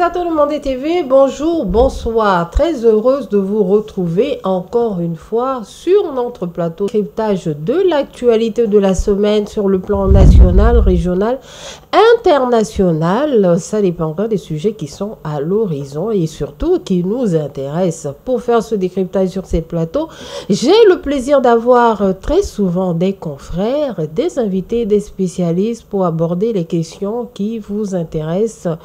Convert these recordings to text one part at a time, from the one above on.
Téléspectateurs de Mandé TV, bonjour, bonsoir. Très heureuse de vous retrouver encore une fois sur notre plateau cryptage de l'actualité de la semaine sur le plan national, régional, international. Ça dépendra des sujets qui sont à l'horizon et surtout qui nous intéressent. Pour faire ce décryptage sur ces plateaux, j'ai le plaisir d'avoir très souvent des confrères, des invités, des spécialistes pour aborder les questions qui vous intéressent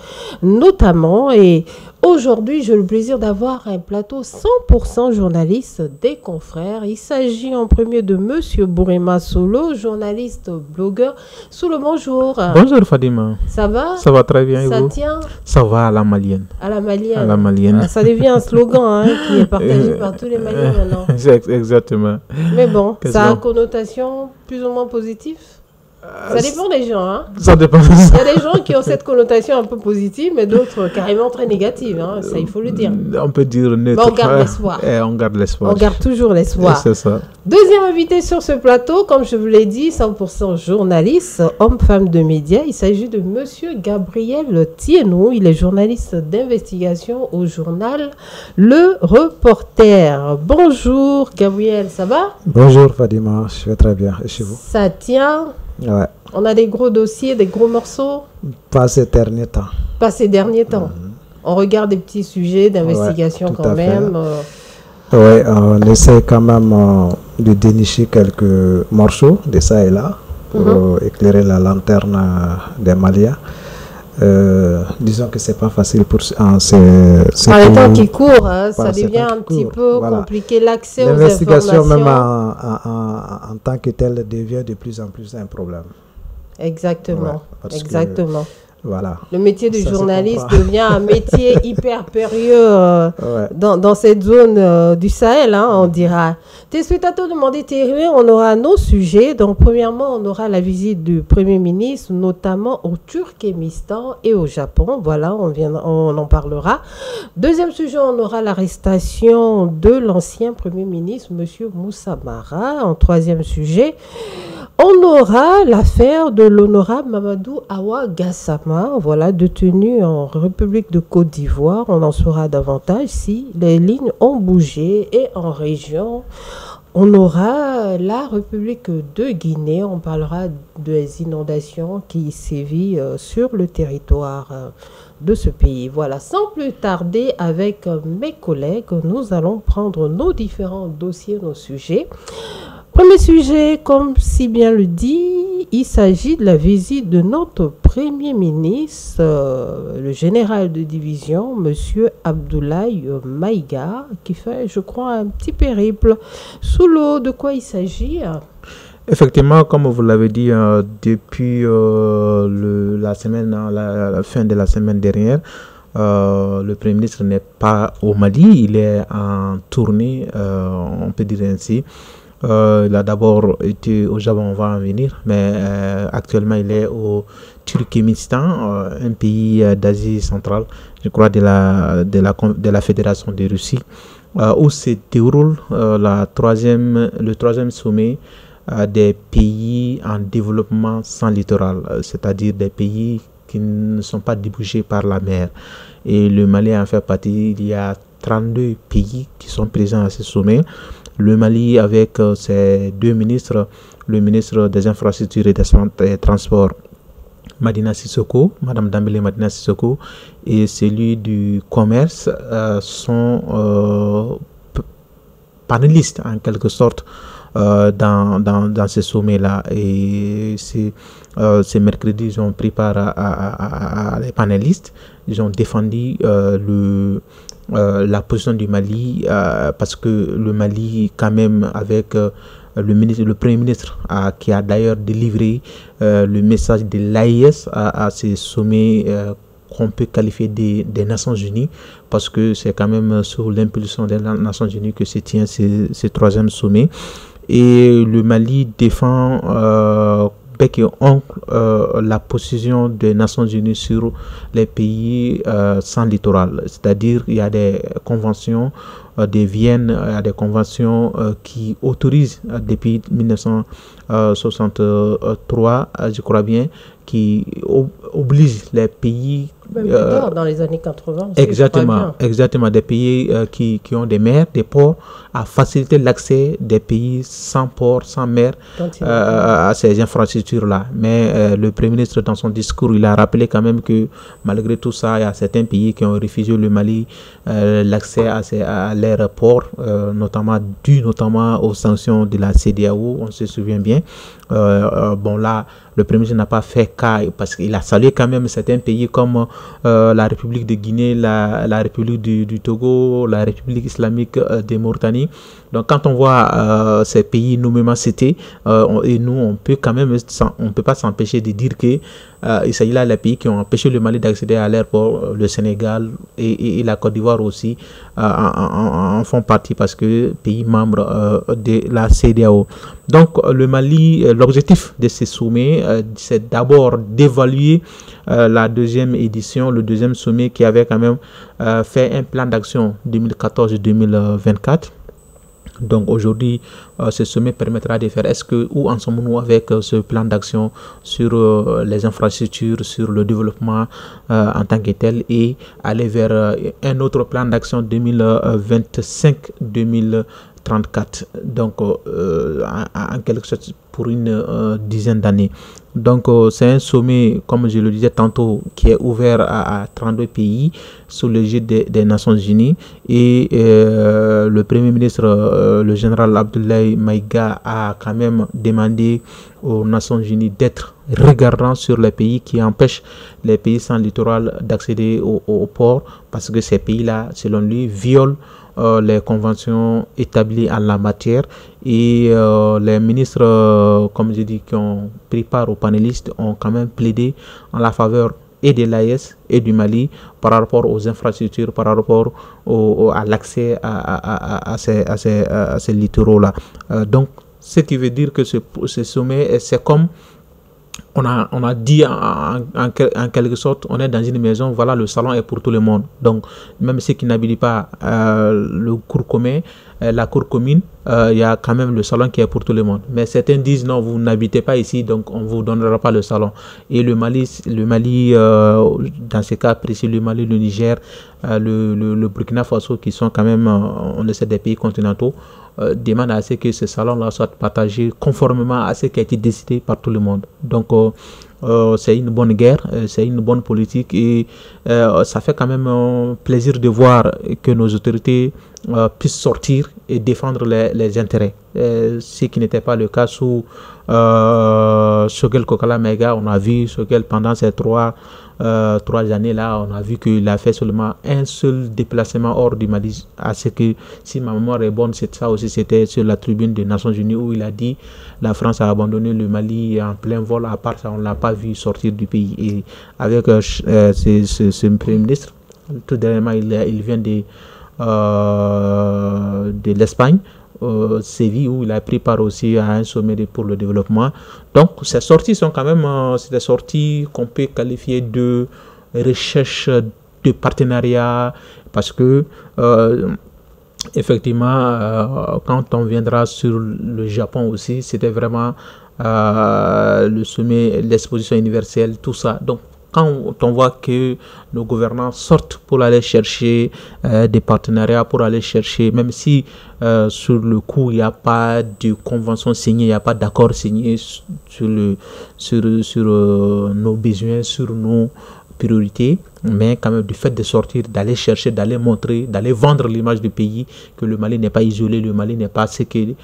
notamment. Et aujourd'hui, j'ai le plaisir d'avoir un plateau 100% journaliste des confrères. Il s'agit en premier de Monsieur Bourema Solo, journaliste, blogueur. Solo, bonjour. Bonjour Fadima. Ça va? Ça va très bien. Ça et vous? tient? Ça va à la malienne. À la malienne. À la malienne. Ah, ça devient un slogan hein, qui est partagé par tous les Maliens maintenant. Exactement. Mais bon, ça a une connotation plus ou moins positive. Ça dépend des gens. Hein. Ça dépend. Il y a des gens qui ont cette connotation un peu positive, mais d'autres carrément très négative. Hein. Ça, il faut le dire. On peut dire neutre. Mais on garde l'espoir. On garde l'espoir. On garde toujours l'espoir. C'est ça. Deuxième invité sur ce plateau, comme je vous l'ai dit, 100% journaliste, homme-femme de médias. Il s'agit de Monsieur Gabriel Thienou. Il est journaliste d'investigation au journal Le Reporter. Bonjour Gabriel, ça va? Bonjour Fadima, je vais très bien. Et chez vous? Ça tient? Ouais. On a des gros dossiers, des gros morceaux? Pas ces derniers temps. Pas ces derniers temps. On regarde des petits sujets d'investigation quand même. Oui, on essaie quand même de dénicher quelques morceaux de ça et là pour éclairer la lanterne des Maliens. Disons que c'est pas facile pour par les temps qui courent, hein, ça devient un petit peu compliqué l'accès aux informations. L'investigation même en tant que telle devient de plus en plus un problème. Exactement, exactement. Voilà. Le métier de journaliste devient un métier hyper périlleux dans cette zone du Sahel, hein, on dira. Téléspectateurs de Mandé TV, on aura nos sujets. Donc, premièrement, on aura la visite du Premier ministre, notamment au Turkménistan et au Japon. Voilà, on en parlera. Deuxième sujet, on aura l'arrestation de l'ancien Premier ministre, M. Moussa Mara. En troisième sujet, on aura l'affaire de l'honorable Mamadou Awa Gassama, voilà, détenu en République de Côte d'Ivoire. On en saura davantage si les lignes ont bougé. Et en région, on aura la République de Guinée. On parlera des inondations qui sévissent sur le territoire de ce pays. Voilà, sans plus tarder, avec mes collègues, nous allons prendre nos différents dossiers, nos sujets. Premier sujet, comme si bien le dit, il s'agit de la visite de notre Premier ministre, le général de division, M. Abdoulaye Maïga, qui fait, je crois, un petit périple. Sous l'eau, de quoi il s'agit? Effectivement, comme vous l'avez dit, depuis la fin de la semaine dernière, le Premier ministre n'est pas au Mali, il est en tournée, on peut dire ainsi. Il a d'abord été au Japon, on va en venir, mais actuellement il est au Turkménistan, un pays d'Asie centrale, je crois de la Fédération de Russie, où se déroule le troisième sommet des pays en développement sans littoral, c'est-à-dire des pays qui ne sont pas débouchés par la mer. Et le Mali en fait partie. Il y a 32 pays qui sont présents à ce sommet. Le Mali avec ses deux ministres, le ministre des Infrastructures et des Transports, Madina Sissoko, Madame Dambélé Madina Sissoko, et celui du Commerce sont panélistes en quelque sorte dans ce sommet-là. Et c'est mercredi, ils ont pris part à les panélistes. Ils ont défendu la position du Mali parce que le Mali, quand même, avec le Premier ministre qui a d'ailleurs délivré le message de l'AIS à ces sommets qu'on peut qualifier des Nations Unies, parce que c'est quand même sous l'impulsion des Nations Unies que se tient ce troisième sommet. Et le Mali défend bec et oncle la position des Nations Unies sur les pays sans littoral. C'est-à-dire il y a des conventions de Vienne, il y a des conventions qui autorisent depuis 1963, je crois bien, qui obligent les pays Même plus tard, dans les années 80. Aussi, exactement. Des pays qui ont des mers, des ports, à faciliter l'accès des pays sans port, sans mer à ces infrastructures-là. Mais le Premier ministre, dans son discours, il a rappelé quand même que malgré tout ça, il y a certains pays qui ont refusé le Mali l'accès à leurs ports, notamment aux sanctions de la CEDEAO, on se souvient bien. Bon là, le Premier ministre n'a pas fait cas parce qu'il a salué quand même certains pays comme la République de Guinée, la République du Togo, la République islamique de Mauritanie. Donc quand on voit ces pays nommément cités, et nous on peut quand même, on peut pas s'empêcher de dire que il s'agit là des pays qui ont empêché le Mali d'accéder à l'aéroport, le Sénégal et la Côte d'Ivoire aussi en font partie parce que pays membres de la CEDEAO. Donc le Mali, l'objectif de ces sommets, c'est d'abord d'évaluer la deuxième édition, le deuxième sommet qui avait quand même fait un plan d'action 2014-2024. Donc aujourd'hui, ce sommet permettra de faire où en sommes-nous avec ce plan d'action sur les infrastructures, sur le développement en tant que tel et aller vers un autre plan d'action 2025-2034. Donc en quelque sorte pour une dizaine d'années. Donc c'est un sommet, comme je le disais tantôt, qui est ouvert à 32 pays sous l'égide des Nations Unies et le Premier ministre, le général Abdoulaye Maïga, a quand même demandé aux Nations Unies d'être regardants sur les pays qui empêchent les pays sans littoral d'accéder au port parce que ces pays-là, selon lui, violent les conventions établies en la matière et les ministres, comme je dis, qui ont pris part aux panélistes ont quand même plaidé en la faveur et de l'AES et du Mali par rapport aux infrastructures, par rapport à l'accès à ces littoraux-là. Donc, ce qui veut dire que ce sommet, c'est comme on a dit en quelque sorte, on est dans une maison, voilà, le salon est pour tout le monde. Donc, même ceux qui n'habitent pas le cours commun, la cour commune, il y a quand même le salon qui est pour tout le monde. Mais certains disent non, vous n'habitez pas ici, donc on ne vous donnera pas le salon. Et le Mali dans ce cas précis, le Mali, le Niger, le Burkina Faso, qui sont quand même, on le sait, des pays continentaux, demande à ce que ce salon-là soit partagé conformément à ce qui a été décidé par tout le monde. Donc, c'est une bonne guerre, c'est une bonne politique et ça fait quand même plaisir de voir que nos autorités puissent sortir et défendre les intérêts. Ce qui n'était pas le cas sous Choguel Kokala Maïga. On a vu Choguel pendant ces trois années-là, on a vu qu'il a fait seulement un seul déplacement hors du Mali. À ce que, si ma mémoire est bonne, ça aussi c'était sur la tribune des Nations Unies où il a dit la France a abandonné le Mali en plein vol. À part ça, on ne l'a pas vu sortir du pays. Et avec ce Premier ministre, tout dernièrement, il vient de l'Espagne, Séville, où il a pris part aussi à un sommet pour le développement. Donc ces sorties sont quand même des sorties qu'on peut qualifier de recherche de partenariat parce que effectivement quand on viendra sur le Japon aussi, c'était vraiment le sommet, l'exposition universelle, tout ça. Donc quand on voit que nos gouvernants sortent pour aller chercher des partenariats, pour aller chercher, même si sur le coup il n'y a pas de convention signée, il n'y a pas d'accord signé sur nos besoins, sur nos priorités, mais quand même du fait de sortir, d'aller chercher, d'aller montrer, d'aller vendre l'image du pays, que le Mali n'est pas isolé, le Mali n'est pas ce que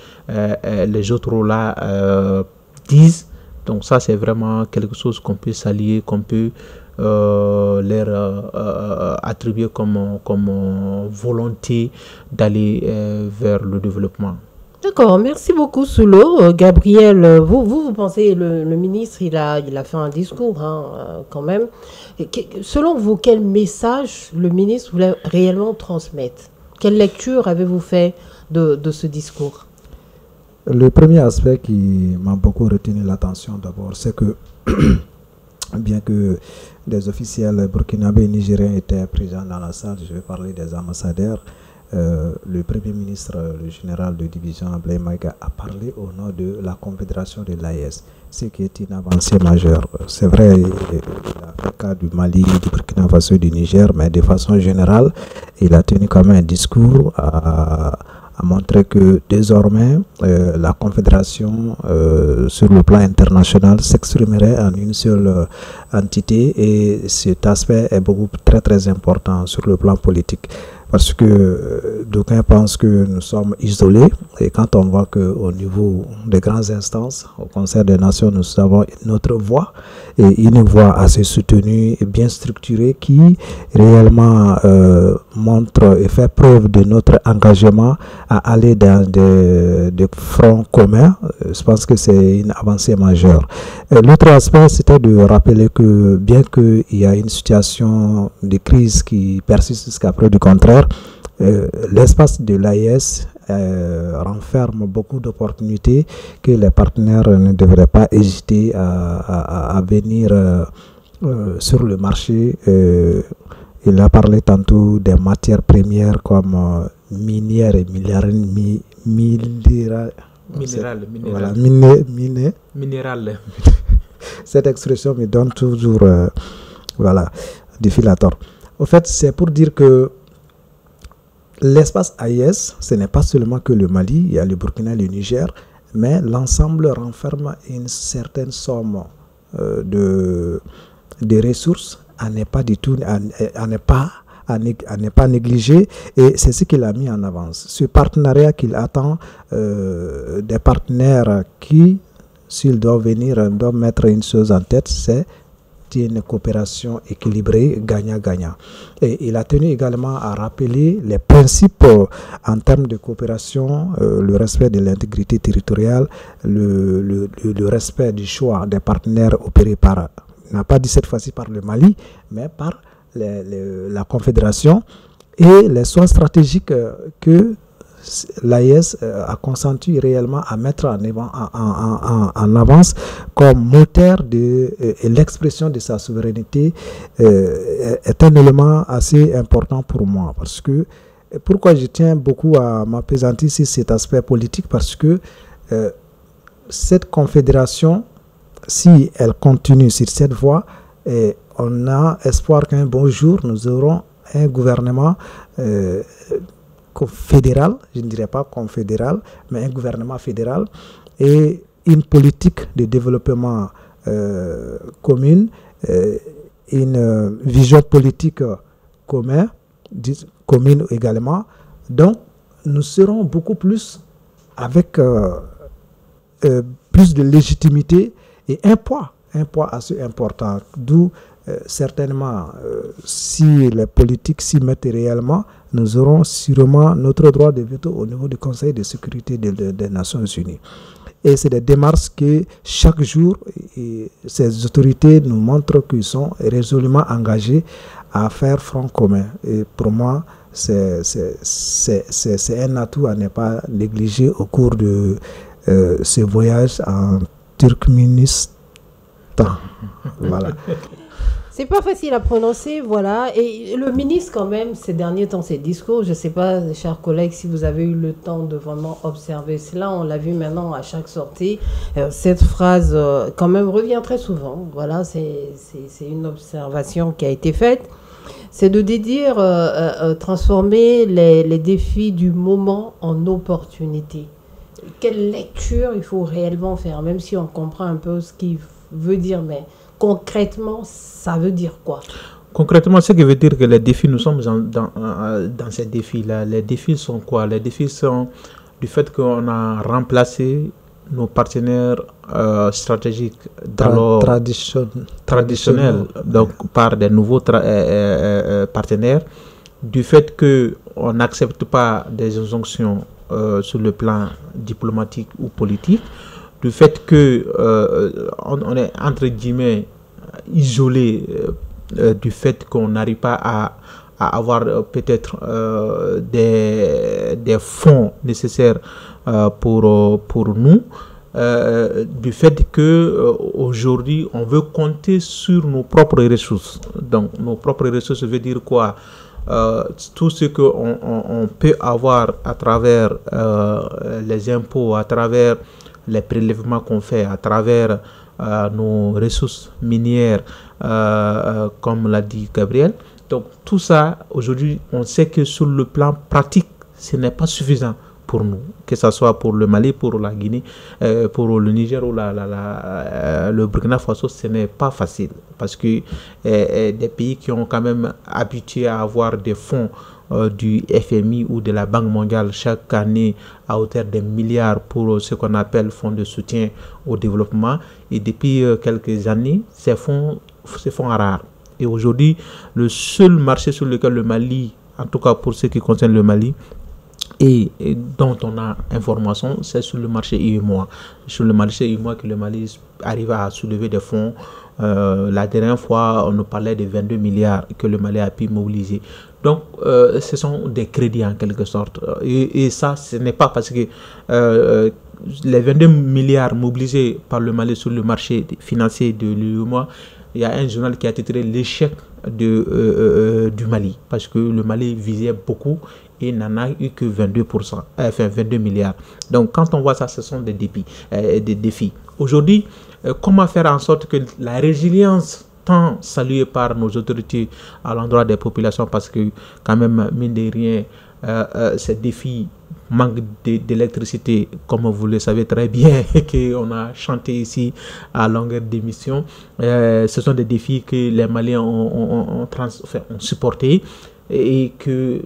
les autres là disent. Donc ça, c'est vraiment quelque chose qu'on peut s'allier, qu'on peut leur attribuer comme volonté d'aller vers le développement. D'accord, merci beaucoup Soulo. Gabriel, vous pensez, le ministre, il a fait un discours quand même. Selon vous, quel message le ministre voulait réellement transmettre? Quelle lecture avez-vous fait de ce discours? Le premier aspect qui m'a beaucoup retenu l'attention d'abord, c'est que bien que des officiels burkinabés et nigériens étaient présents dans la salle, je vais parler des ambassadeurs, le Premier ministre, le général de division Ablaye Maïga, a parlé au nom de la Confédération de l'AES, ce qui est une avancée majeure. C'est vrai, il a fait le cas du Mali, du Burkina Faso, du Niger, mais de façon générale, il a tenu quand même un discours à montrer que désormais la Confédération sur le plan international s'exprimerait en une seule entité, et cet aspect est très très important sur le plan politique. Parce que d'aucuns pensent que nous sommes isolés, et quand on voit qu'au niveau des grandes instances, au Conseil des Nations, nous avons notre voix, et une voix assez soutenue et bien structurée qui réellement montre et fait preuve de notre engagement à aller dans des fronts communs. Je pense que c'est une avancée majeure. L'autre aspect, c'était de rappeler que bien qu'il y a une situation de crise qui persiste jusqu'à preuve du contraire, l'espace de l'AES renferme beaucoup d'opportunités que les partenaires ne devraient pas hésiter à venir sur le marché. Il a parlé tantôt des matières premières comme minières et minérales. Cette expression me donne toujours du fil à tordre. Au fait, c'est pour dire que l'espace AES, ce n'est pas seulement que le Mali, il y a le Burkina et le Niger, mais l'ensemble renferme une certaine somme de ressources à ne pas négliger, et c'est ce qu'il a mis en avance. Ce partenariat qu'il attend des partenaires qui, s'ils doivent venir, doivent mettre une chose en tête, c'est une coopération équilibrée, gagnant-gagnant. Et il a tenu également à rappeler les principes en termes de coopération, le respect de l'intégrité territoriale, le respect du choix des partenaires opérés par, il n'a pas dit cette fois-ci par le Mali, mais par la Confédération, et les choix stratégiques que l'AES a consenti réellement à mettre en avance comme moteur et l'expression de sa souveraineté est un élément assez important pour moi. Parce que, pourquoi je tiens beaucoup à m'appesantir sur cet aspect politique, parce que cette confédération, si elle continue sur cette voie, on a espoir qu'un bon jour nous aurons un gouvernement fédéral, je ne dirais pas confédéral, mais un gouvernement fédéral, et une politique de développement commune, une vision politique commune également. Donc, nous serons beaucoup plus avec plus de légitimité et un poids assez important, d'où certainement, si les politiques s'y mettent réellement, nous aurons sûrement notre droit de veto au niveau du Conseil de sécurité des Nations Unies. Et c'est des démarches que chaque jour, ces autorités nous montrent qu'ils sont résolument engagés à faire front commun. Et pour moi, c'est un atout à ne pas négliger au cours de ce voyage en Turkménistan. Voilà. C'est pas facile à prononcer, voilà. Et le ministre, quand même, ces derniers temps, ses discours, je ne sais pas, chers collègues, si vous avez eu le temps de vraiment observer cela, on l'a vu maintenant à chaque sortie. Cette phrase, quand même, revient très souvent. Voilà, c'est une observation qui a été faite. C'est de dire transformer les défis du moment en opportunités. Quelle lecture il faut réellement faire, même si on comprend un peu ce qu'il veut dire, mais concrètement, ça veut dire quoi? Concrètement, ce qui veut dire que les défis, nous sommes dans ces défis-là. Les défis sont quoi? Les défis sont du fait qu'on a remplacé nos partenaires stratégiques traditionnels donc, par des nouveaux partenaires, du fait qu'on n'accepte pas des injonctions sur le plan diplomatique ou politique, du fait qu'on est entre guillemets isolé du fait qu'on n'arrive pas à avoir peut-être des fonds nécessaires pour nous, du fait qu'aujourd'hui on veut compter sur nos propres ressources. Donc nos propres ressources veut dire quoi? tout ce qu'on peut avoir à travers les impôts, à travers les prélèvements qu'on fait, à travers nos ressources minières, comme l'a dit Gabriel. Donc tout ça, aujourd'hui, on sait que sur le plan pratique, ce n'est pas suffisant pour nous, que ce soit pour le Mali, pour la Guinée, pour le Niger ou le Burkina Faso, ce n'est pas facile parce que des pays qui ont quand même habitué à avoir des fonds du FMI ou de la Banque mondiale chaque année à hauteur des milliards pour ce qu'on appelle fonds de soutien au développement, et depuis quelques années, ces fonds rares. Et aujourd'hui, le seul marché sur lequel le Mali, en tout cas pour ce qui concerne le Mali, et dont on a information, c'est sur le marché UEMOA. Sur le marché UEMOA que le Mali arrive à soulever des fonds. La dernière fois, on nous parlait de 22 milliards que le Mali a pu mobiliser. Donc, ce sont des crédits en quelque sorte. Et ça, ce n'est pas parce que les 22 milliards mobilisés par le Mali sur le marché financier de l'UEMOA, il y a un journal qui a titré l'échec du Mali, parce que le Mali visait beaucoup et n'en a eu que 22 milliards. Donc quand on voit ça, ce sont des défis. Aujourd'hui, comment faire en sorte que la résilience tant saluée par nos autorités à l'endroit des populations, parce que quand même, mine de rien, ces défis, manque d'électricité, comme vous le savez très bien, qu'on a chanté ici à longueur d'émission, ce sont des défis que les Maliens ont supportés, et que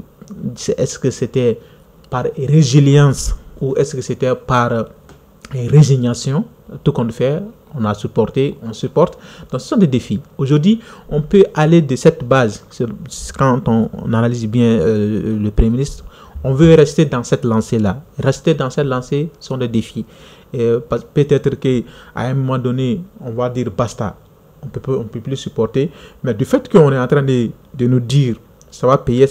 est-ce que c'était par résilience ou est-ce que c'était par résignation, tout compte fait, on a supporté, on supporte. Donc ce sont des défis. Aujourd'hui, on peut aller de cette base, quand on analyse bien le Premier ministre, on veut rester dans cette lancée-là. Rester dans cette lancée sont des défis. Peut-être qu'à un moment donné, on va dire basta, on peut plus supporter, mais du fait qu'on est en train de nous dire ça va payer.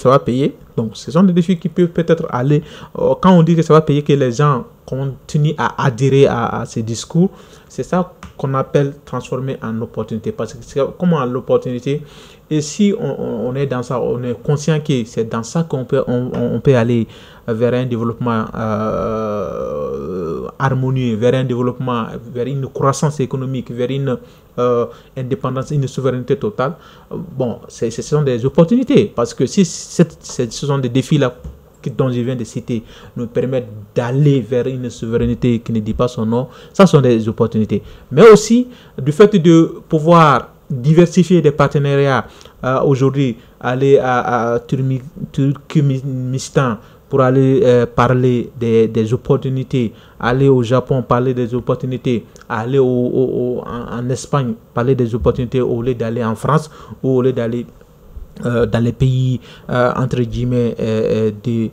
Donc, ce sont des défis qui peuvent peut-être aller. Quand on dit que ça va payer, que les gens continuent à adhérer à ces discours, c'est ça qu'on appelle transformer en opportunité. Parce que c'est comme en opportunité. Et si on est dans ça, on est conscient que c'est dans ça qu'on peut aller vers un développement harmonieux, vers un développement, vers une croissance économique, vers une indépendance, une souveraineté totale. Bon, ce sont des opportunités, parce que si ce sont des défis-là dont je viens de citer nous permettent d'aller vers une souveraineté qui ne dit pas son nom, ça sont des opportunités. Mais aussi, du fait de pouvoir diversifier des partenariats, aujourd'hui, aller à Turkménistan pour aller parler des opportunités, aller au Japon parler des opportunités, aller en Espagne parler des opportunités au lieu d'aller en France ou au lieu d'aller dans les pays entre guillemets de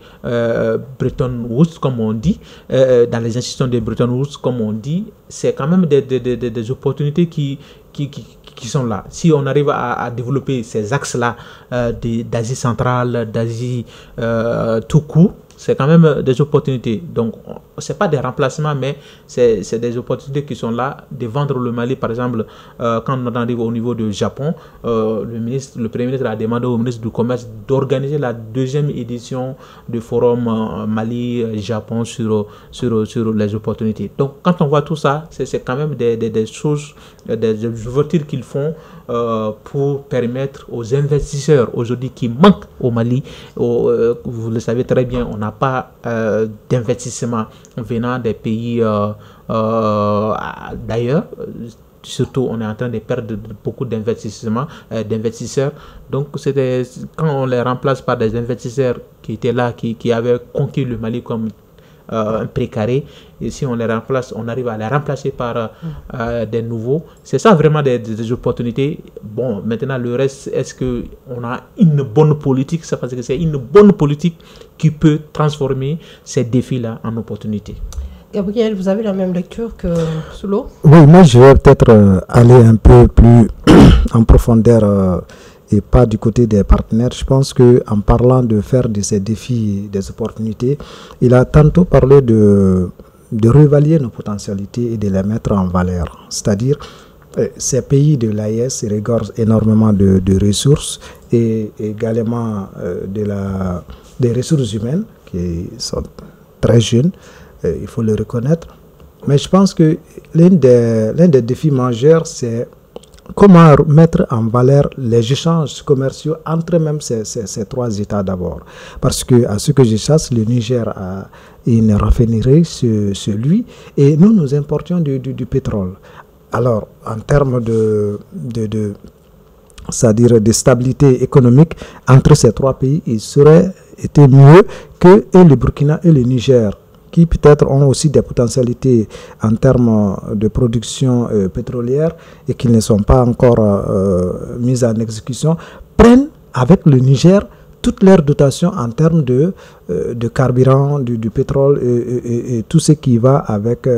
Bretton Woods, comme on dit, dans les institutions de Bretton Woods, comme on dit, c'est quand même des opportunités qui sont là. Si on arrive à développer ces axes-là d'Asie centrale, d'Asie tout court, c'est quand même des opportunités. Donc, ce n'est pas des remplacements, mais c'est des opportunités qui sont là de vendre le Mali. Par exemple, quand on arrive au niveau du Japon, le Premier ministre a demandé au ministre du Commerce d'organiser la deuxième édition du forum Mali-Japon sur les opportunités. Donc, quand on voit tout ça, c'est quand même des choses, des ouvertures qu'ils font pour permettre aux investisseurs aujourd'hui qui manquent au Mali, vous le savez très bien, on n'a pas d'investissement venant des pays d'ailleurs. Surtout, on est en train de perdre beaucoup d'investisseurs. Donc, quand on les remplace par des investisseurs qui étaient là, qui avaient conquis le Mali comme un précaré, et si on les remplace, on arrive à les remplacer par des nouveaux. C'est ça vraiment des opportunités. Bon, maintenant le reste, est-ce qu'on a une bonne politique? Ça, parce que c'est une bonne politique qui peut transformer ces défis-là en opportunités. Gabriel, vous avez la même lecture que Soulo? Oui, moi je vais peut-être aller un peu plus en profondeur et pas du côté des partenaires. Je pense qu'en parlant de faire de ces défis des opportunités, il a tantôt parlé de réévaluer nos potentialités et de les mettre en valeur. C'est-à-dire, ces pays de l'AES regorgent énormément de ressources et également des ressources humaines qui sont très jeunes, il faut le reconnaître. Mais je pense que l'un des défis majeurs, c'est comment mettre en valeur les échanges commerciaux entre même ces trois États d'abord. Parce que, à ce que je sache, le Niger a une raffinerie sur lui et nous importions du pétrole. Alors, en termes c'est-à-dire de stabilité économique entre ces trois pays, il serait été mieux que le Burkina et le Niger, qui peut-être ont aussi des potentialités en termes de production pétrolière et qui ne sont pas encore mises en exécution, prennent avec le Niger toutes leurs dotations en termes de carburant, du pétrole et tout ce qui va avec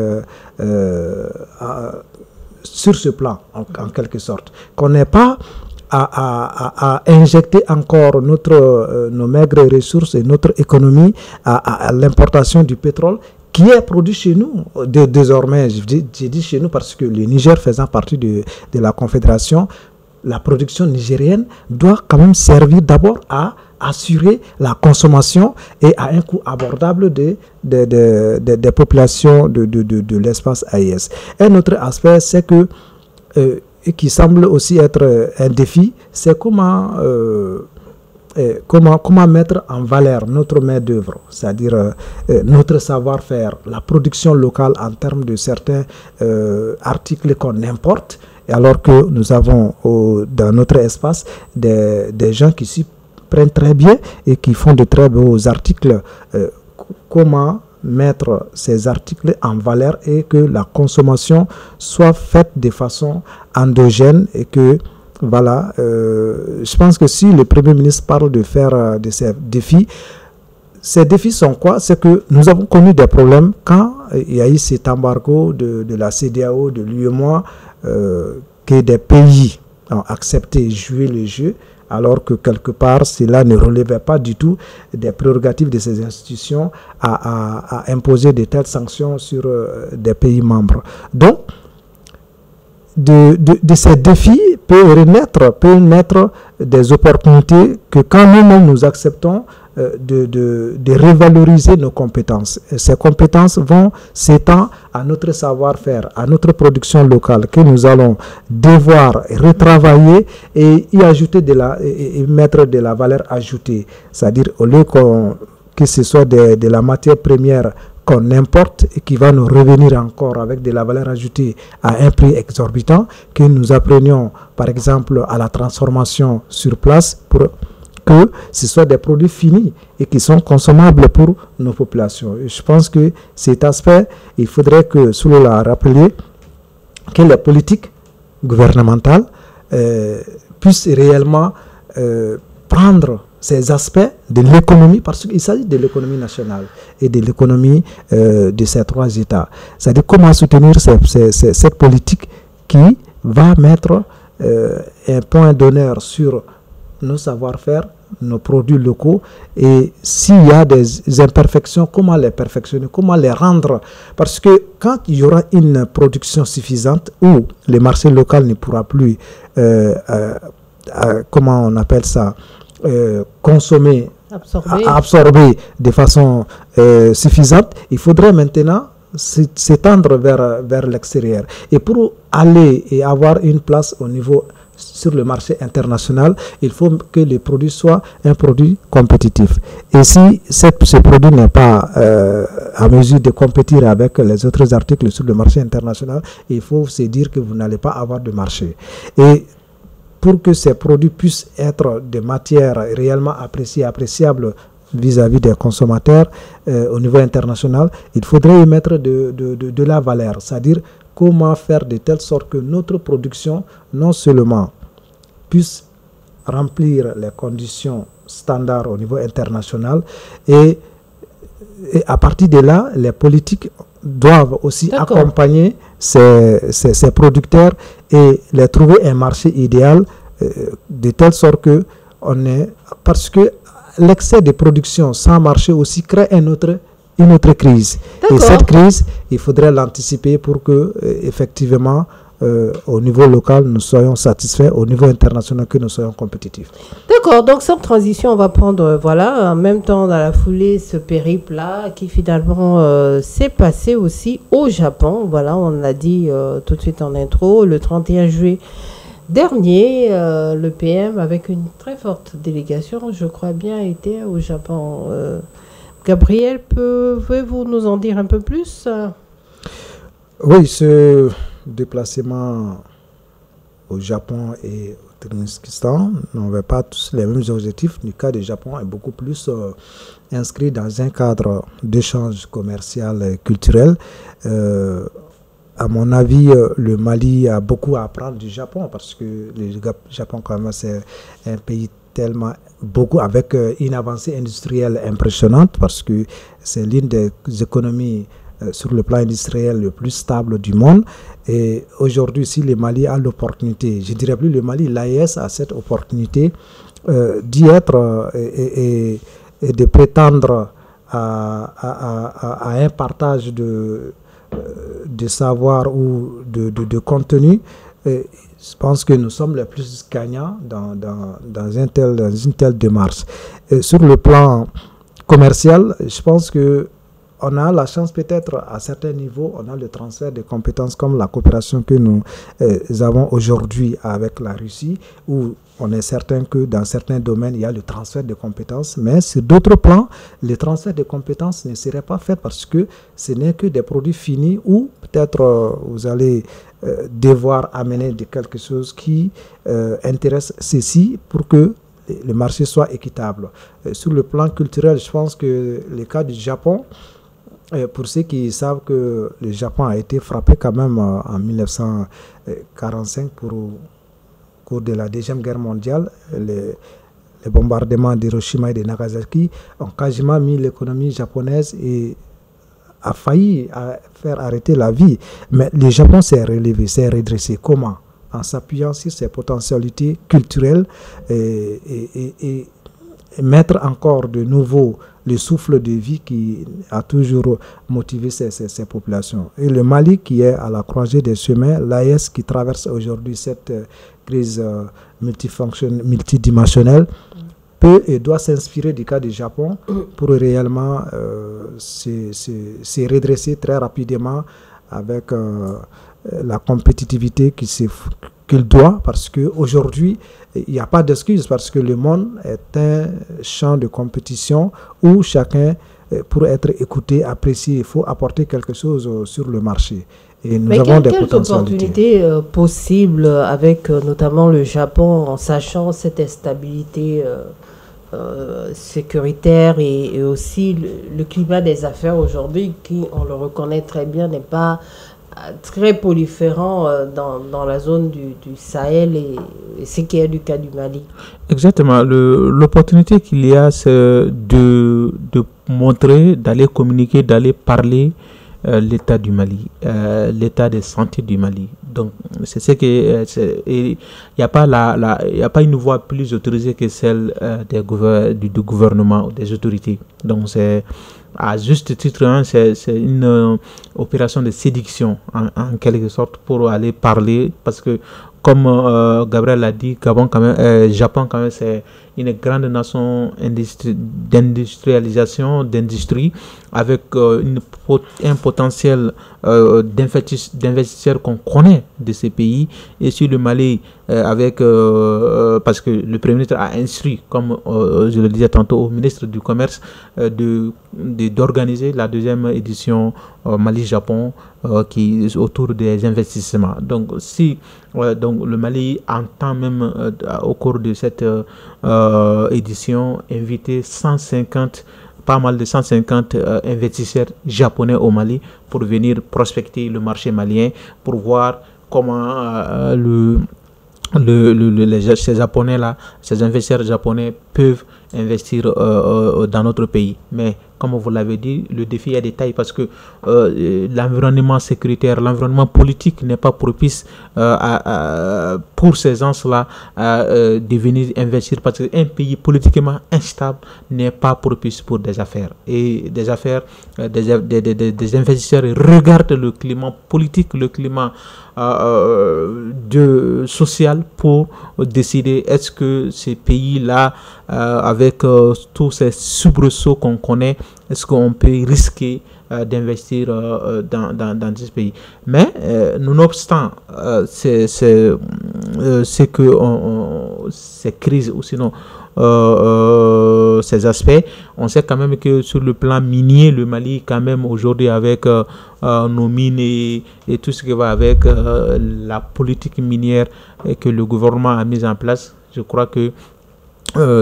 sur ce plan, en quelque sorte. Qu'on n'ait pas à injecter encore nos maigres ressources et notre économie à l'importation du pétrole qui est produit chez nous. Désormais, j'ai dit chez nous parce que le Niger faisant partie de la Confédération, la production nigérienne doit quand même servir d'abord à assurer la consommation et à un coût abordable des populations de l'espace AES. Un autre aspect, c'est que et qui semble aussi être un défi, c'est comment mettre en valeur notre main-d'œuvre, c'est-à-dire notre savoir-faire, la production locale en termes de certains articles qu'on importe, alors que nous avons dans notre espace des gens qui s'y prennent très bien et qui font de très beaux articles. Comment mettre ces articles en valeur et que la consommation soit faite de façon endogène et que voilà, je pense que si le Premier ministre parle de faire de ces défis sont quoi? C'est que nous avons connu des problèmes quand il y a eu cet embargo de la CEDEAO, de l'UEMOA, que des pays ont accepté de jouer le jeu, alors que quelque part, cela ne relevait pas du tout des prérogatives de ces institutions à imposer de telles sanctions sur des pays membres. Donc, de ces défis peut naître des opportunités que quand nous-mêmes nous acceptons de revaloriser nos compétences. Et ces compétences vont s'étendre à notre savoir-faire, à notre production locale que nous allons devoir retravailler et y ajouter et mettre de la valeur ajoutée. C'est-à-dire au lieu que ce soit de la matière première qu'on importe et qui va nous revenir encore avec de la valeur ajoutée à un prix exorbitant, que nous apprenions par exemple à la transformation sur place pour que ce soit des produits finis et qui sont consommables pour nos populations. Et je pense que cet aspect, il faudrait que Soulou l'a rappelé, que les politiques gouvernementales puissent réellement prendre ces aspects de l'économie, parce qu'il s'agit de l'économie nationale et de l'économie de ces trois États. C'est-à-dire comment soutenir cette politique qui va mettre un point d'honneur sur nos savoir-faire, nos produits locaux, et s'il y a des imperfections, comment les perfectionner, comment les rendre. Parce que quand il y aura une production suffisante où le marché local ne pourra plus, comment on appelle ça, consommer, absorber de façon suffisante, il faudrait maintenant s'étendre vers l'extérieur. Et pour aller et avoir une place au niveau sur le marché international, il faut que le produit soit un produit compétitif. Et si ce produit n'est pas à mesure de compétir avec les autres articles sur le marché international, il faut se dire que vous n'allez pas avoir de marché. Et pour que ces produits puissent être de matière réellement appréciable vis-à-vis des consommateurs au niveau international, il faudrait y mettre de la valeur, c'est-à-dire comment faire de telle sorte que notre production non seulement puisse remplir les conditions standards au niveau international et à partir de là, les politiques doivent aussi accompagner ces producteurs et les trouver un marché idéal de telle sorte que parce que l'excès de production sans marché aussi crée une autre crise. Et cette crise, il faudrait l'anticiper pour que effectivement au niveau local, nous soyons satisfaits, au niveau international, que nous soyons compétitifs. D'accord, donc sans transition, on va prendre, en même temps, dans la foulée, ce périple-là, qui finalement s'est passé aussi au Japon. Voilà, on l'a dit tout de suite en intro, le 31 juillet dernier, le PM, avec une très forte délégation, je crois bien, était au Japon. Gabriel, pouvez-vous nous en dire un peu plus? Oui, ce déplacement au Japon et au Turkménistan n'avaient pas tous les mêmes objectifs. Le cas du Japon est beaucoup plus inscrit dans un cadre d'échange commercial et culturel. À mon avis, le Mali a beaucoup à apprendre du Japon parce que le Japon, quand même, c'est un pays tellement beaucoup avec une avancée industrielle impressionnante parce que c'est l'une des économies sur le plan industriel le plus stable du monde. Et aujourd'hui, si le Mali a l'opportunité, je dirais plus le Mali, l'AES a cette opportunité d'y être et de prétendre à un partage de savoir ou de contenu. Et je pense que nous sommes les plus gagnants dans une telle démarche. Et sur le plan commercial, je pense que on a la chance peut-être à certains niveaux, on a le transfert de compétences comme la coopération que nous avons aujourd'hui avec la Russie, où on est certain que dans certains domaines, il y a le transfert de compétences, mais sur d'autres plans, le transfert de compétences ne serait pas fait parce que ce n'est que des produits finis où peut-être vous allez devoir amener de quelque chose qui intéresse ceci pour que le marché soit équitable. Sur le plan culturel, je pense que le cas du Japon, pour ceux qui savent que le Japon a été frappé quand même en 1945 au cours de la Deuxième Guerre mondiale, les bombardements d'Hiroshima et de Nagasaki ont quasiment mis l'économie japonaise et a failli faire arrêter la vie. Mais le Japon s'est relevé, s'est redressé. Comment? En s'appuyant sur ses potentialités culturelles et mettre encore de nouveau le souffle de vie qui a toujours motivé ces populations. Et le Mali qui est à la croisée des chemins, l'AES qui traverse aujourd'hui cette crise multidimensionnelle, peut et doit s'inspirer du cas du Japon pour réellement se redresser très rapidement avec la compétitivité qu'il doit, parce qu'aujourd'hui, il n'y a pas d'excuse, parce que le monde est un champ de compétition où chacun, pour être écouté, apprécié, il faut apporter quelque chose sur le marché. Et nous avons des potentialités. Opportunités possibles avec notamment le Japon, en sachant cette instabilité sécuritaire et aussi le climat des affaires aujourd'hui, qui, on le reconnaît très bien, n'est pas très proliférant dans la zone du Sahel et ce qui est du cas du Mali. Exactement. L'opportunité qu'il y a, c'est de montrer, d'aller communiquer, d'aller parler l'état du Mali, l'état de santé du Mali. Donc, c'est ce que il n'y a pas une voix plus autorisée que celle du gouvernement ou des autorités. Donc, c'est à juste titre, hein, c'est une opération de séduction en quelque sorte pour aller parler, parce que comme Gabriel l'a dit, Japon quand même c'est une grande nation d'industrialisation, d'industrie, avec un potentiel d'investisseurs qu'on connaît de ces pays. Et sur le Mali, parce que le Premier ministre a instruit, comme je le disais tantôt, au ministre du Commerce d'organiser la deuxième édition Mali-Japon qui autour des investissements. Donc, donc le Mali entend même au cours de cette édition inviter pas mal de 150 investisseurs japonais au Mali pour venir prospecter le marché malien, pour voir comment ces Japonais-là, ces investisseurs japonais peuvent investir dans notre pays. Mais comme vous l'avez dit, le défi est de taille parce que l'environnement sécuritaire, l'environnement politique n'est pas propice pour ces gens-là de venir investir, parce qu'un pays politiquement instable n'est pas propice pour des affaires. Et des affaires, des investisseurs regardent le climat politique, le climat social pour décider est-ce que ces pays-là, avec tous ces soubresauts qu'on connaît, est-ce qu'on peut risquer d'investir dans ce pays. Mais nonobstant c'est que ces crises ou sinon ces aspects, on sait quand même que sur le plan minier, le Mali quand même aujourd'hui avec nos mines et tout ce qui va avec la politique minière que le gouvernement a mise en place, je crois que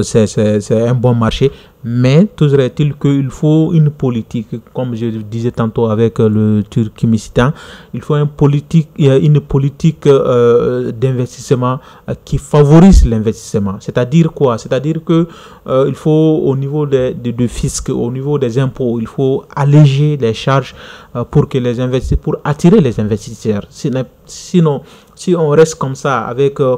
c'est un bon marché, mais toujours est-il qu'il faut une politique, comme je disais tantôt avec le Turkménistan, il faut une politique d'investissement qui favorise l'investissement. C'est-à-dire quoi? C'est-à-dire que il faut au niveau de fisc, au niveau des impôts, il faut alléger les charges pour attirer les investisseurs. Sinon, si on reste comme ça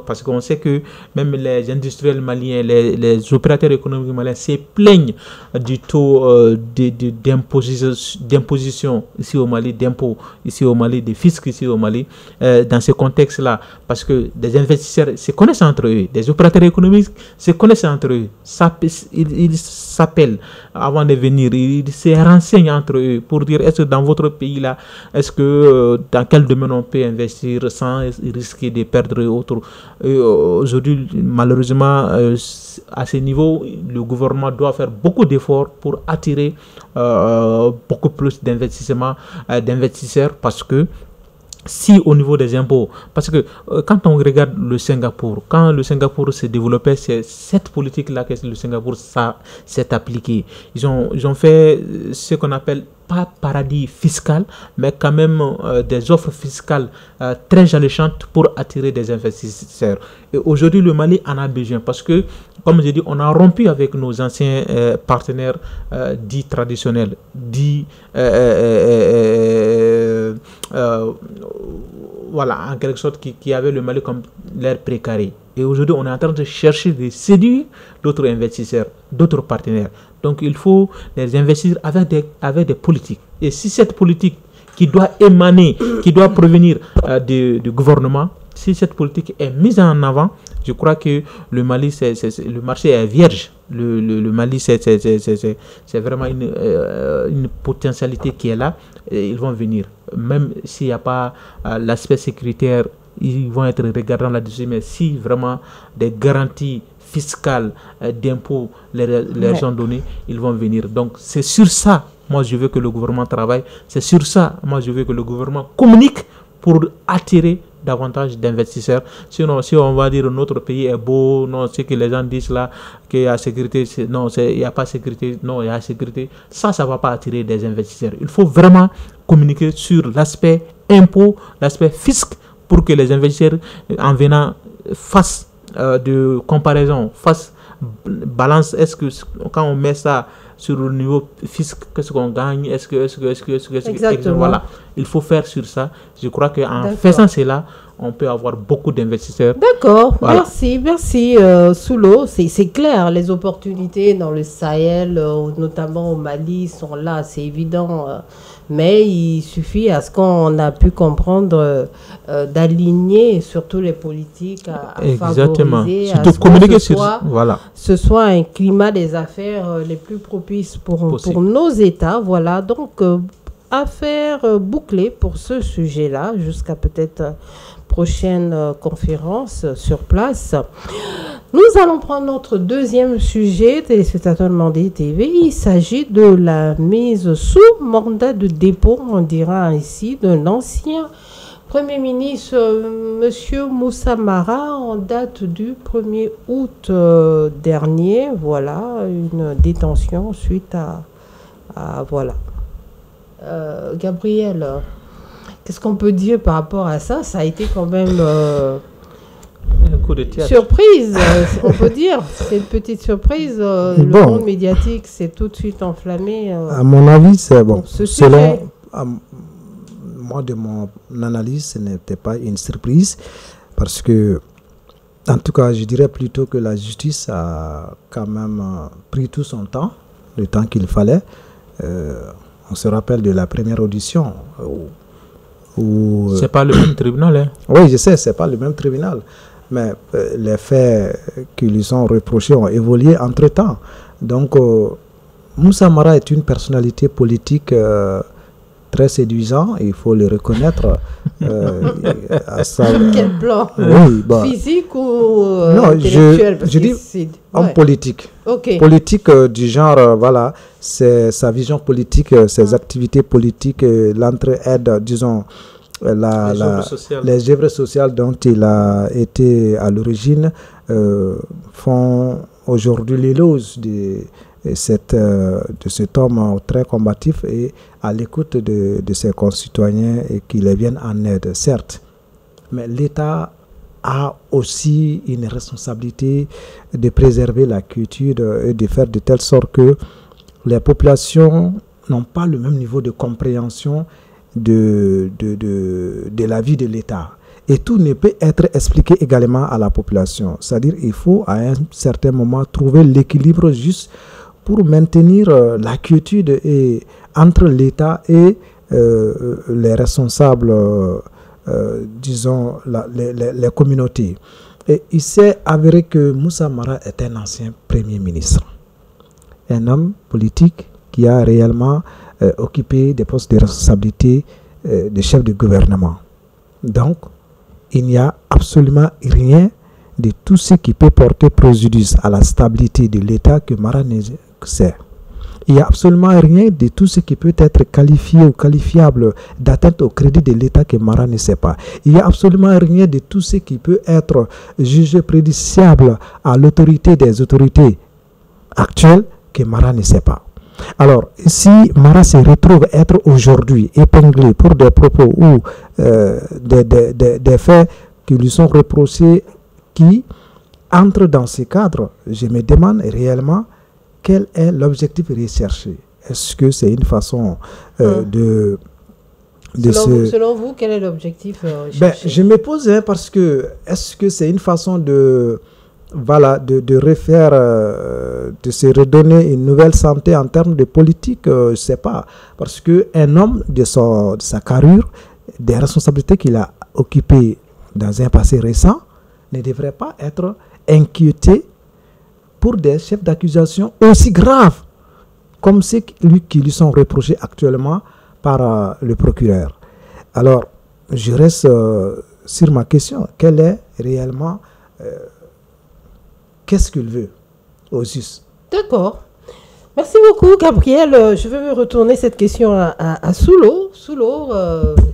parce qu'on sait que même les industriels maliens, les opérateurs économiques maliens se plaignent du taux d'imposition ici au Mali, d'impôts ici au Mali, des fiscs ici au Mali, dans ce contexte-là, parce que des investisseurs se connaissent entre eux, des opérateurs économiques se connaissent entre eux, ils s'appellent avant de venir, ils se renseignent entre eux pour dire est-ce que dans votre pays-là, est-ce que dans quel domaine on peut investir sans risquer de perdre autre. Aujourd'hui, malheureusement, à ce niveau, le gouvernement doit faire beaucoup d'efforts pour attirer beaucoup plus d'investisseurs parce que si au niveau des impôts, parce que quand on regarde le Singapour, quand le Singapour s'est développé, c'est cette politique-là que le Singapour s'est appliquée. Ils ont fait ce qu'on appelle pas paradis fiscal, mais quand même des offres fiscales très alléchantes pour attirer des investisseurs. Et aujourd'hui, le Mali en a besoin parce que, comme j'ai dit, on a rompu avec nos anciens partenaires dits traditionnels, dits voilà, en quelque sorte, qui avaient le Mali comme l'air précaré. Et aujourd'hui, on est en train de chercher de séduire d'autres investisseurs, d'autres partenaires. Donc, il faut les investir avec des politiques. Et si cette politique qui doit émaner, qui doit provenir du gouvernement, si cette politique est mise en avant, je crois que le Mali, le marché est vierge. Le Mali, c'est vraiment une potentialité qui est là. Et ils vont venir. Même s'il n'y a pas l'aspect sécuritaire, ils vont être regardants là-dessus. Mais si vraiment des garanties fiscales d'impôts leur sont données, ils vont venir. Donc c'est sur ça, moi je veux que le gouvernement travaille. C'est sur ça, moi je veux que le gouvernement communique pour attirer davantage d'investisseurs. Sinon, si on va dire notre pays est beau, non, ce que les gens disent là, qu'il y a sécurité, non, il n'y a pas sécurité, non, il y a sécurité, ça ne va pas attirer des investisseurs. Il faut vraiment communiquer sur l'aspect impôt, l'aspect fisc, pour que les investisseurs, en venant, fassent de comparaison, fassent balance. Est-ce que quand on met ça sur le niveau fisc, qu'est-ce qu'on gagne, est-ce que voilà, il faut faire sur ça. Je crois qu'en faisant cela, on peut avoir beaucoup d'investisseurs. D'accord, voilà. Merci Soulo, c'est clair, les opportunités dans le Sahel, notamment au Mali, sont là, c'est évident, mais il suffit à ce qu'on a pu comprendre d'aligner surtout les politiques à favoriser, surtout à communiquer ce soit un climat des affaires les plus propices pour nos États. Voilà, donc affaire bouclée pour ce sujet-là, jusqu'à peut-être prochaine conférence sur place. Nous allons prendre notre deuxième sujet, téléspectateurs de Mandé TV. Il s'agit de la mise sous mandat de dépôt, on dira ainsi, d'un ancien Premier ministre, M. Moussa Mara, en date du 1er août dernier. Voilà, une détention suite à voilà. Gabriel, qu'est-ce qu'on peut dire par rapport à ça? Ça a été quand même un coup de théâtre. Surprise, on peut dire. C'est une petite surprise. Le monde médiatique s'est tout de suite enflammé. À mon avis, c'est bon. Selon moi, de mon analyse, ce n'était pas une surprise. Parce que, en tout cas, je dirais plutôt que la justice a quand même pris tout son temps, le temps qu'il fallait. On se rappelle de la première audition où C'est pas le même tribunal, hein? Oui, je sais, c'est pas le même tribunal. Mais les faits qui lui sont reprochés ont évolué entre-temps. Donc, Moussa Mara est une personnalité politique très séduisant, il faut le reconnaître. Sur quel plan? Oui, physique ou non, intellectuel? Je dis homme politique. Okay. Politique du genre, voilà, c'est sa vision politique, ses activités politiques, l'entraide, disons, les œuvres sociales dont il a été à l'origine font aujourd'hui l'éloge de cet homme très combatif et à l'écoute de ses concitoyens et qui les viennent en aide, certes. Mais l'État a aussi une responsabilité de préserver la culture et de faire de telle sorte que les populations n'ont pas le même niveau de compréhension de la vie de l'État. Et tout ne peut être expliqué également à la population. C'est-à-dire qu'il faut à un certain moment trouver l'équilibre juste pour maintenir la quiétude entre l'État et les responsables, disons, les communautés. Et il s'est avéré que Moussa Mara est un ancien Premier ministre. Un homme politique qui a réellement occupé des postes de responsabilité de chef de gouvernement. Donc, il n'y a absolument rien de tout ce qui peut porter préjudice à la stabilité de l'État que Mara ne sait. Il n'y a absolument rien de tout ce qui peut être qualifié ou qualifiable d'atteinte au crédit de l'État que Mara ne sait pas. Il n'y a absolument rien de tout ce qui peut être jugé préjudiciable à l'autorité des autorités actuelles que Mara ne sait pas. Alors, si Mara se retrouve être aujourd'hui épinglé pour des propos ou des faits qui lui sont reprochés qui entrent dans ce cadre, je me demande réellement quel est l'objectif recherché. Est-ce que c'est une façon selon vous, quel est l'objectif recherché? Je me pose parce que est-ce que c'est une façon de refaire, de se redonner une nouvelle santé en termes de politique, je ne sais pas. Parce qu'un homme de sa carrure, des responsabilités qu'il a occupées dans un passé récent, ne devrait pas être inquiété pour des chefs d'accusation aussi graves comme ceux qui lui sont reprochés actuellement par le procureur. Alors, je reste sur ma question. Quel est réellement... qu'est-ce qu'il veut au juste? D'accord. Merci beaucoup, Gabriel. Je vais me retourner cette question à Soulo. Soulo,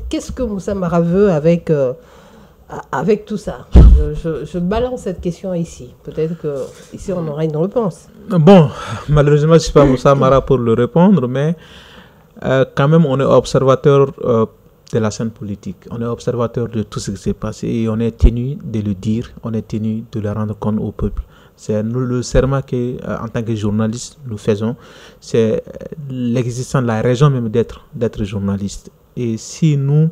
qu'est-ce que Moussa Mara veut avec tout ça? Je balance cette question ici. Peut-être qu'ici, on aura une réponse. Bon, malheureusement, je ne suis pas Moussa Mara pour le répondre, mais quand même, on est observateur de la scène politique. On est observateur de tout ce qui s'est passé et on est tenu de le dire, on est tenu de le rendre compte au peuple. C'est le serment qu'en tant que journaliste, nous faisons. C'est l'existence de la raison même d'être journaliste. Et si nous,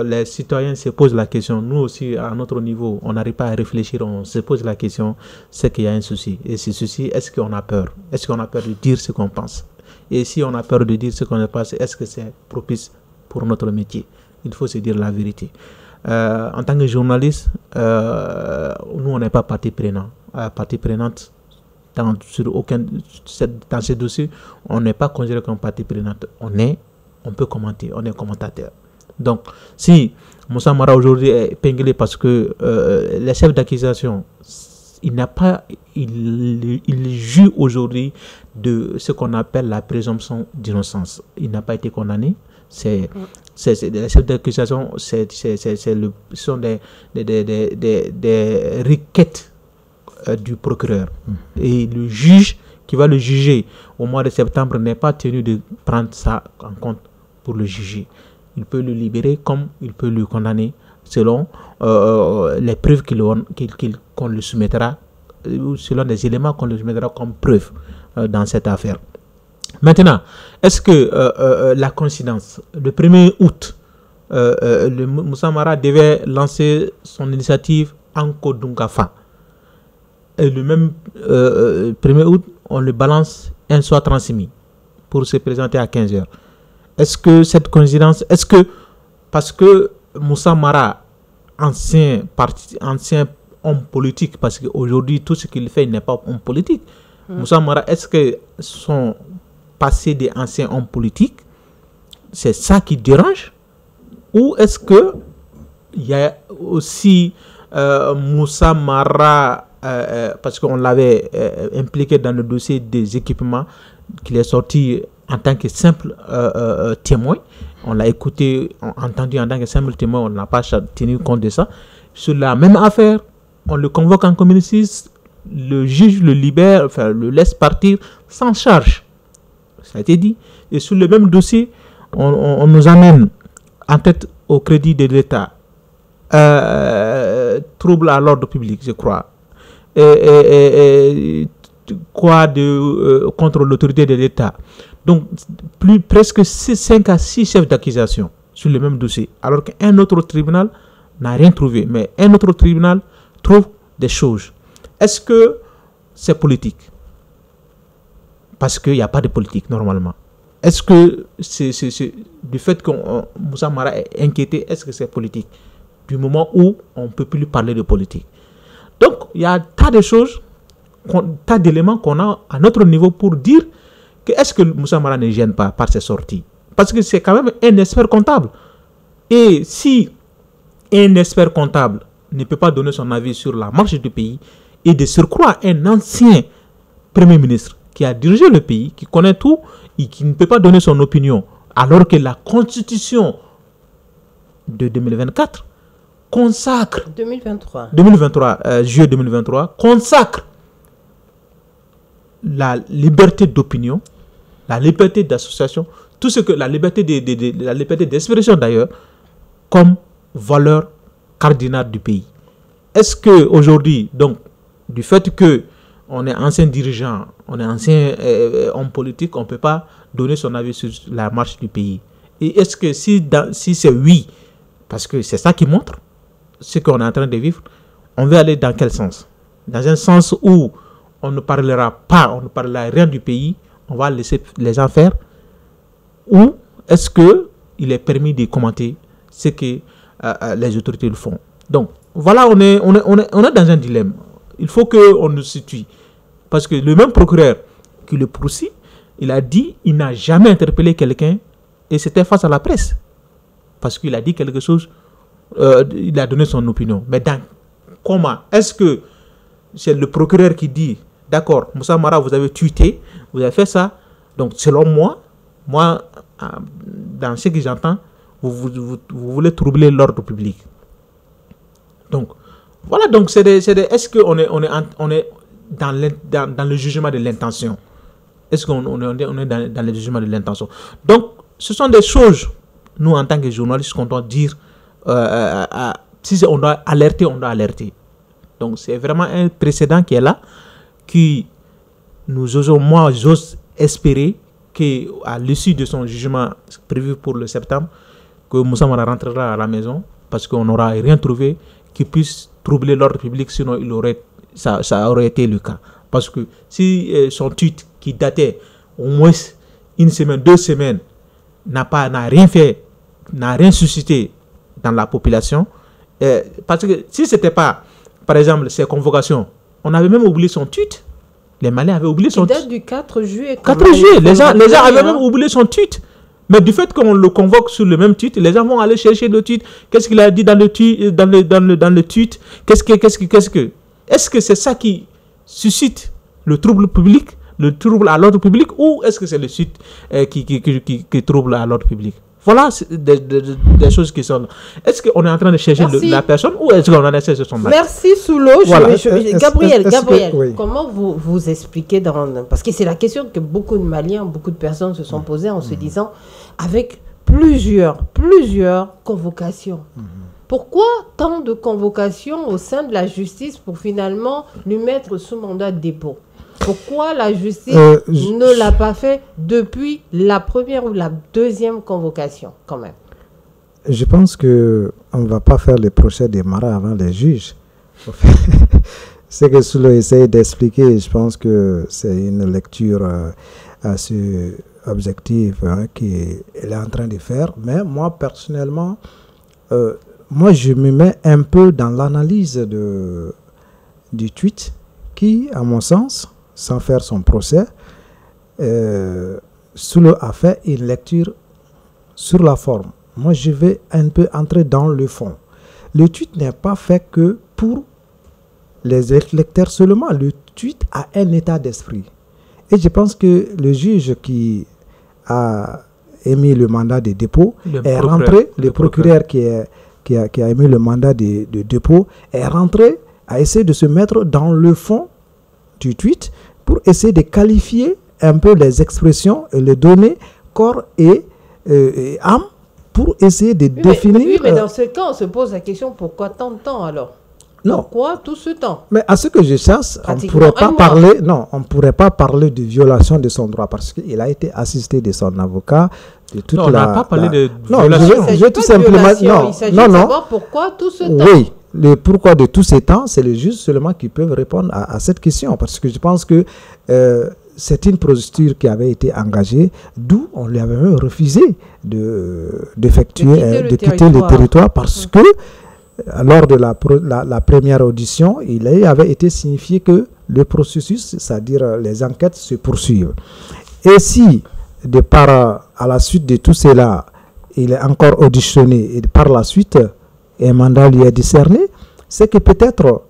les citoyens se posent la question, nous aussi, à notre niveau, on n'arrive pas à réfléchir, on se pose la question, c'est qu'il y a un souci. Et ce souci, est-ce qu'on a peur? Est-ce qu'on a peur de dire ce qu'on pense? Et si on a peur de dire ce qu'on pense, est-ce que c'est propice pour notre métier? Il faut se dire la vérité. En tant que journaliste, nous, on n'est pas partie prenante dans ce dossier. On n'est pas considéré comme partie prenante. On peut commenter, on est commentateur. Donc, si Moussa Mara aujourd'hui est épinglé parce que les chefs d'accusation, il joue aujourd'hui de ce qu'on appelle la présomption d'innocence. Il n'a pas été condamné. Les chefs d'accusation, ce sont des requêtes du procureur. Et le juge qui va le juger au mois de septembre n'est pas tenu de prendre ça en compte pour le juger. Il peut le libérer comme il peut le condamner selon les preuves qu'on lui soumettra, selon les éléments qu'on lui soumettra comme preuve dans cette affaire. Maintenant, est-ce que la coïncidence, le 1er août, le Moussa Mara devait lancer son initiative en Kodungafa. Et le même 1er août, on le balance un soir transmis pour se présenter à 15h. Est-ce que cette coïncidence, est-ce que parce que Moussa Mara, ancien homme politique, parce qu'aujourd'hui, tout ce qu'il fait, il n'est pas homme politique. Moussa Mara, est-ce que son passé d'ancien homme politique, c'est ça qui dérange? Ou est-ce que il y a aussi Moussa Mara, parce qu'on l'avait impliqué dans le dossier des équipements, qu'il est sorti en tant que simple témoin. On l'a écouté, entendu en tant que simple témoin, on n'a pas tenu compte de ça. Sur la même affaire, on le convoque en communiqué 6, le juge le libère, enfin le laisse partir sans charge. Ça a été dit. Et sur le même dossier, on nous amène en tête au crédit de l'État. Trouble à l'ordre public, je crois. Contre l'autorité de l'État. Donc, presque 5 à 6 chefs d'accusation sur le même dossier. Alors qu'un autre tribunal n'a rien trouvé. Mais un autre tribunal trouve des choses. Est-ce que c'est politique? Parce qu'il n'y a pas de politique normalement. Est-ce que c'est du fait que Moussa Mara est inquiété, est-ce que c'est politique? Du moment où on ne peut plus parler de politique. Donc, il y a tas de choses, tas d'éléments qu'on a à notre niveau pour dire que est-ce que Moussa Mara ne gêne pas par ses sorties? Parce que c'est quand même un expert comptable. Et si un expert comptable ne peut pas donner son avis sur la marche du pays, et de surcroît un ancien Premier ministre qui a dirigé le pays, qui connaît tout et qui ne peut pas donner son opinion, alors que la Constitution de 2024 consacre... 2023, juillet 2023, consacre la liberté d'opinion, la liberté d'association, tout ce que la liberté d'expression d'ailleurs, comme valeur cardinale du pays. Est-ce que aujourd'hui, donc, du fait que on est ancien dirigeant, on est ancien homme politique, on ne peut pas donner son avis sur la marche du pays? Et est-ce que si c'est oui, parce que c'est ça qui montre ce qu'on est en train de vivre, on veut aller dans quel sens? Dans un sens où on ne parlera pas, on ne parlera rien du pays, on va laisser les gens faire? Ou est-ce qu'il est permis de commenter ce que les autorités le font? Donc, voilà, on est dans un dilemme. Il faut qu'on nous situe. Parce que le même procureur qui le poursuit, il a dit qu'il n'a jamais interpellé quelqu'un et c'était face à la presse. Parce qu'il a dit quelque chose, il a donné son opinion. Mais comment? Est-ce que c'est le procureur qui dit, d'accord, Moussa Mara, vous avez tweeté, vous avez fait ça. Donc, selon moi, dans ce que j'entends, vous voulez troubler l'ordre public. Donc, voilà, donc est-ce qu'on est dans le jugement de l'intention? Est-ce qu'on est dans le jugement de l'intention? Donc, ce sont des choses, nous, en tant que journalistes, qu'on doit dire, si on doit alerter, on doit alerter. Donc, c'est vraiment un précédent qui est là, j'ose espérer qu'à l'issue de son jugement prévu pour le septembre, que Moussa Mara rentrera à la maison, parce qu'on n'aura rien trouvé qui puisse troubler l'ordre public, sinon ça aurait été le cas. Parce que si son tweet qui datait au moins une semaine, 2 semaines, n'a rien fait, n'a rien suscité dans la population, parce que si ce n'était pas, par exemple, ces convocations, on avait même oublié son tweet. Les Maliens avaient oublié son tweet. Il date du 4 juillet. 4 juillet, les gens avaient même oublié son tweet. Mais du fait qu'on le convoque sur le même tweet, les gens vont aller chercher le tweet. Qu'est-ce qu'il a dit dans le tweet, dans le tweet? Est-ce que c'est ça qui suscite le trouble public, le trouble à l'ordre public, ou est-ce que c'est le tweet qui trouble à l'ordre public? Voilà des choses qui sont là. Est-ce qu'on est en train de chercher la personne, ou est-ce qu'on en a cherché son match? Merci Soulo. Voilà. Gabriel, oui. Comment vous expliquez parce que c'est la question que beaucoup de Maliens, beaucoup de personnes se sont posées en se disant, avec plusieurs convocations. Pourquoi tant de convocations au sein de la justice pour finalement lui mettre sous mandat de dépôt? Pourquoi la justice ne l'a pas fait depuis la première ou la deuxième convocation, quand même? Je pense qu'on ne va pas faire les procès des Mara avant les juges. Ce que Soulo essaie d'expliquer, je pense que c'est une lecture assez objective qu'il est en train de faire. Mais moi, personnellement, moi, je me mets un peu dans l'analyse du tweet qui, à mon sens, sans faire son procès, Soulou a fait une lecture sur la forme. Moi, je vais un peu entrer dans le fond. Le tweet n'est pas fait que pour les lecteurs seulement. Le tweet a un état d'esprit. Et je pense que le juge qui a émis le mandat de dépôt est rentré, le procureur qui a émis le mandat de dépôt est rentré à essayer de se mettre dans le fond du tweet pour essayer de qualifier un peu les expressions et les donner corps et âme pour essayer de définir... Oui, mais dans ce cas, on se pose la question, pourquoi tant de temps alors? Non. Pourquoi tout ce temps? Mais à ce que je sache, on ne pourrait pas parler de violation de son droit parce qu'il a été assisté de son avocat. On n'a pas parlé de violation. Je tout simplement... Il s'agit de savoir pourquoi tout ce temps. Oui, le pourquoi de tous ces temps, c'est les juges seulement qui peuvent répondre à cette question. Parce que je pense que c'est une procédure qui avait été engagée, d'où on lui avait même refusé de quitter le territoire parce que lors de la première audition, il avait été signifié que le processus, c'est-à-dire les enquêtes, se poursuivent. Et si, à la suite de tout cela, il est encore auditionné et par la suite, un mandat lui est décerné, c'est que peut-être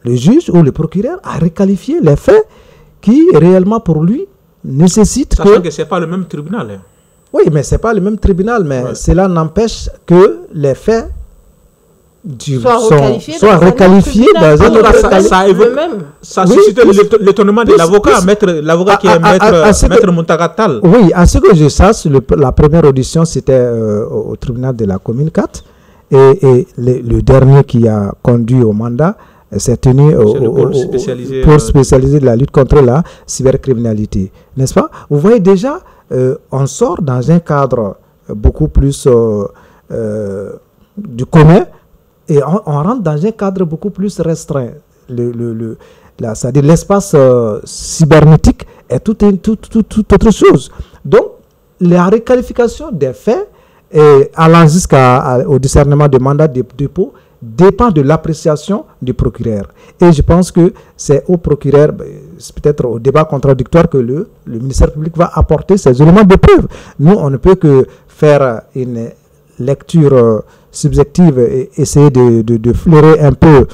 le juge ou le procureur a requalifié les faits qui, réellement pour lui, nécessitent Sachant que ce n'est pas le même tribunal. Hein. Oui, mais ce n'est pas le même tribunal, mais cela n'empêche que les faits soit requalifié dans un autre ça suscite l'étonnement de l'avocat qui est maître Montagatal. Oui, à ce que je sache, la première audition c'était au tribunal de la commune 4 et le dernier qui a conduit au mandat s'est tenu pour spécialiser la lutte contre la cybercriminalité, n'est-ce pas? Vous voyez déjà, on sort dans un cadre beaucoup plus du commun. Et on rentre dans un cadre beaucoup plus restreint. C'est-à-dire l'espace cybernétique est tout autre chose. Donc, la requalification des faits, allant jusqu'au discernement de mandat de dépôt, dépend de l'appréciation du procureur. Et je pense que c'est au procureur, peut-être au débat contradictoire, que le ministère public va apporter ces éléments de preuve. Nous, on ne peut que faire une lecture subjective et essayer de fleurer un peu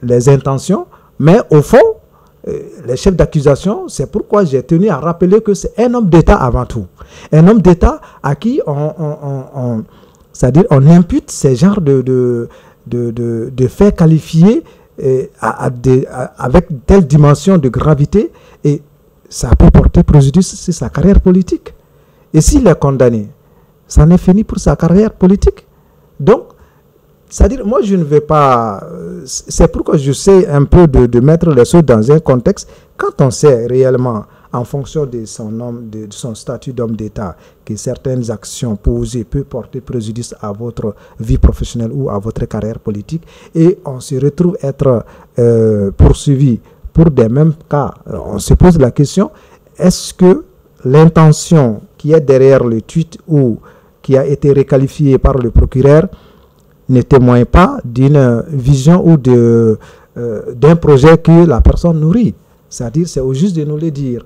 les intentions, mais au fond, les chefs d'accusation, c'est pourquoi j'ai tenu à rappeler que c'est un homme d'État avant tout. Un homme d'État à qui c'est-à-dire on impute ces genres de faits qualifiés avec telle dimension de gravité, et ça peut porter préjudice sur sa carrière politique. Et s'il est condamné, ça en est fini pour sa carrière politique. Donc, c'est-à-dire, moi, je ne vais pas... C'est pourquoi je sais un peu de mettre les choses dans un contexte. Quand on sait réellement, en fonction de son statut d'homme d'État, que certaines actions posées peuvent porter préjudice à votre vie professionnelle ou à votre carrière politique, et on se retrouve être poursuivi pour des mêmes cas, on se pose la question, est-ce que l'intention qui est derrière le tweet ou qui a été requalifié par le procureur ne témoigne pas d'une vision ou d'un projet que la personne nourrit. C'est-à-dire, c'est au juge de nous le dire.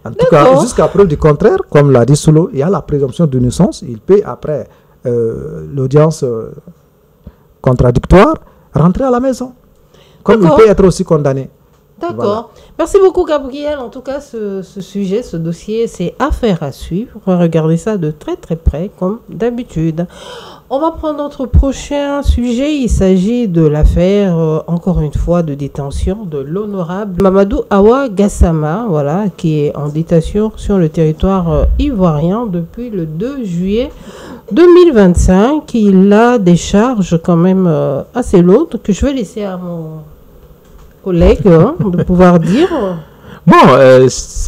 En tout cas, jusqu'à preuve du contraire, comme l'a dit Soulou, il y a la présomption d'innocence. Il peut, après l'audience contradictoire, rentrer à la maison. Comme il peut être aussi condamné. D'accord. Voilà. Merci beaucoup, Gabriel. En tout cas, ce sujet, ce dossier, c'est affaire à suivre. On va regarder ça de très très près, comme d'habitude. On va prendre notre prochain sujet. Il s'agit de l'affaire, encore une fois, de détention de l'honorable Mamadou Awa Gassama, voilà, qui est en détention sur le territoire ivoirien depuis le 2 juillet 2025. Il a des charges quand même assez lourdes que je vais laisser à mon collègue de pouvoir dire. Bon,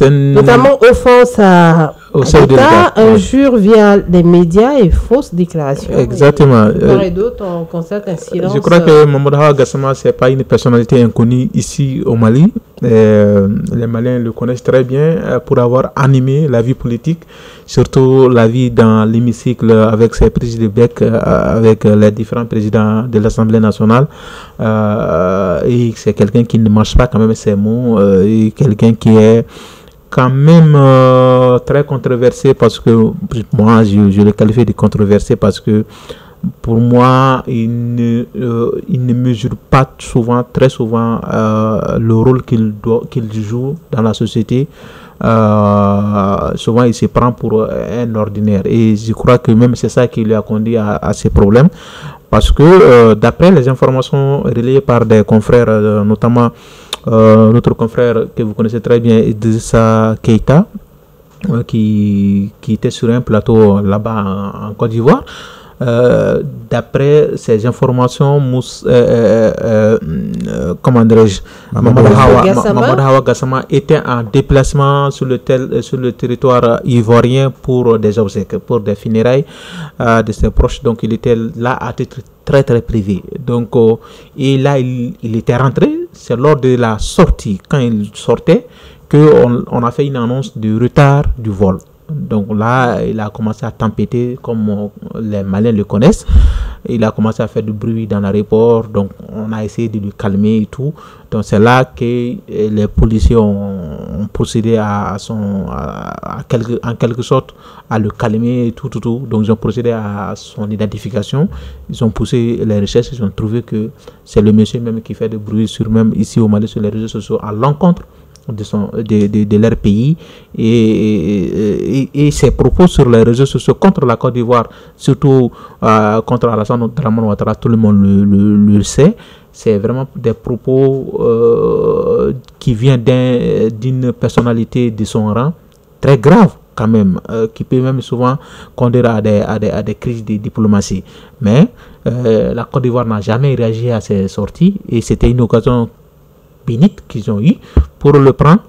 notamment offense à l'État injure via les médias et fausses déclarations. Exactement. Et d'autres, on constate un silence. Je crois que Mamadou Hawa Gassama, ce n'est pas une personnalité inconnue ici au Mali. Les Maliens le connaissent très bien pour avoir animé la vie politique, surtout la vie dans l'hémicycle avec ses prises de bec, avec les différents présidents de l'Assemblée nationale. Et c'est quelqu'un qui ne mange pas quand même ses mots, et quelqu'un qui est quand même très controversé, parce que moi je le qualifie de controversé parce que pour moi il ne mesure pas très souvent le rôle qu'il joue dans la société. Souvent il se prend pour un ordinaire, et je crois que même c'est ça qui lui a conduit à ces problèmes, parce que d'après les informations relayées par des confrères, notamment notre confrère que vous connaissez très bien, Idrissa Keïta, qui était sur un plateau là-bas en Côte d'Ivoire. D'après ces informations, comment dirais-je, Mamadou Hawa Gassama était en déplacement sur le territoire ivoirien pour des obsèques, pour des funérailles de ses proches. Donc il était là à titre très très privé. Donc et là il était rentré. C'est lors de la sortie, quand il sortait, qu'on a fait une annonce de retard du vol. Donc là, il a commencé à tempêter, comme les Maliens le connaissent. Il a commencé à faire du bruit dans l'aéroport. Donc on a essayé de le calmer et tout. Donc c'est là que les policiers ont procédé en quelque sorte à le calmer et tout. Donc ils ont procédé à son identification. Ils ont poussé les recherches. Ils ont trouvé que c'est le monsieur même qui fait du bruit même ici au Mali sur les réseaux sociaux à l'encontre de leur pays, et ses propos sur les réseaux sociaux contre la Côte d'Ivoire, surtout contre Alassane Dramane Ouattara, tout le monde le sait. C'est vraiment des propos qui viennent d'une personnalité de son rang, très grave quand même, qui peut même souvent conduire à des crises de diplomatie. Mais la Côte d'Ivoire n'a jamais réagi à ces sorties, et c'était une occasion bénite qu'ils ont eu pour le prendre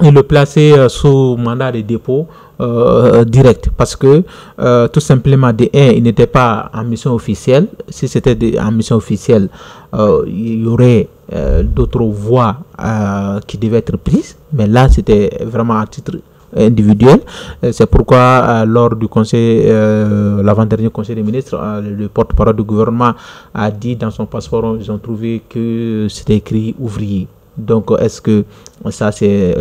et le placer sous mandat de dépôt direct, parce que tout simplement il n'était pas en mission officielle. Si c'était en mission officielle, il y aurait d'autres voies qui devaient être prises, mais là c'était vraiment à titre individuel. C'est pourquoi lors du conseil, l'avant-dernier conseil des ministres, le porte-parole du gouvernement a dit dans son passeport, ils ont trouvé que c'était écrit ouvrier. Donc est-ce que ça c'est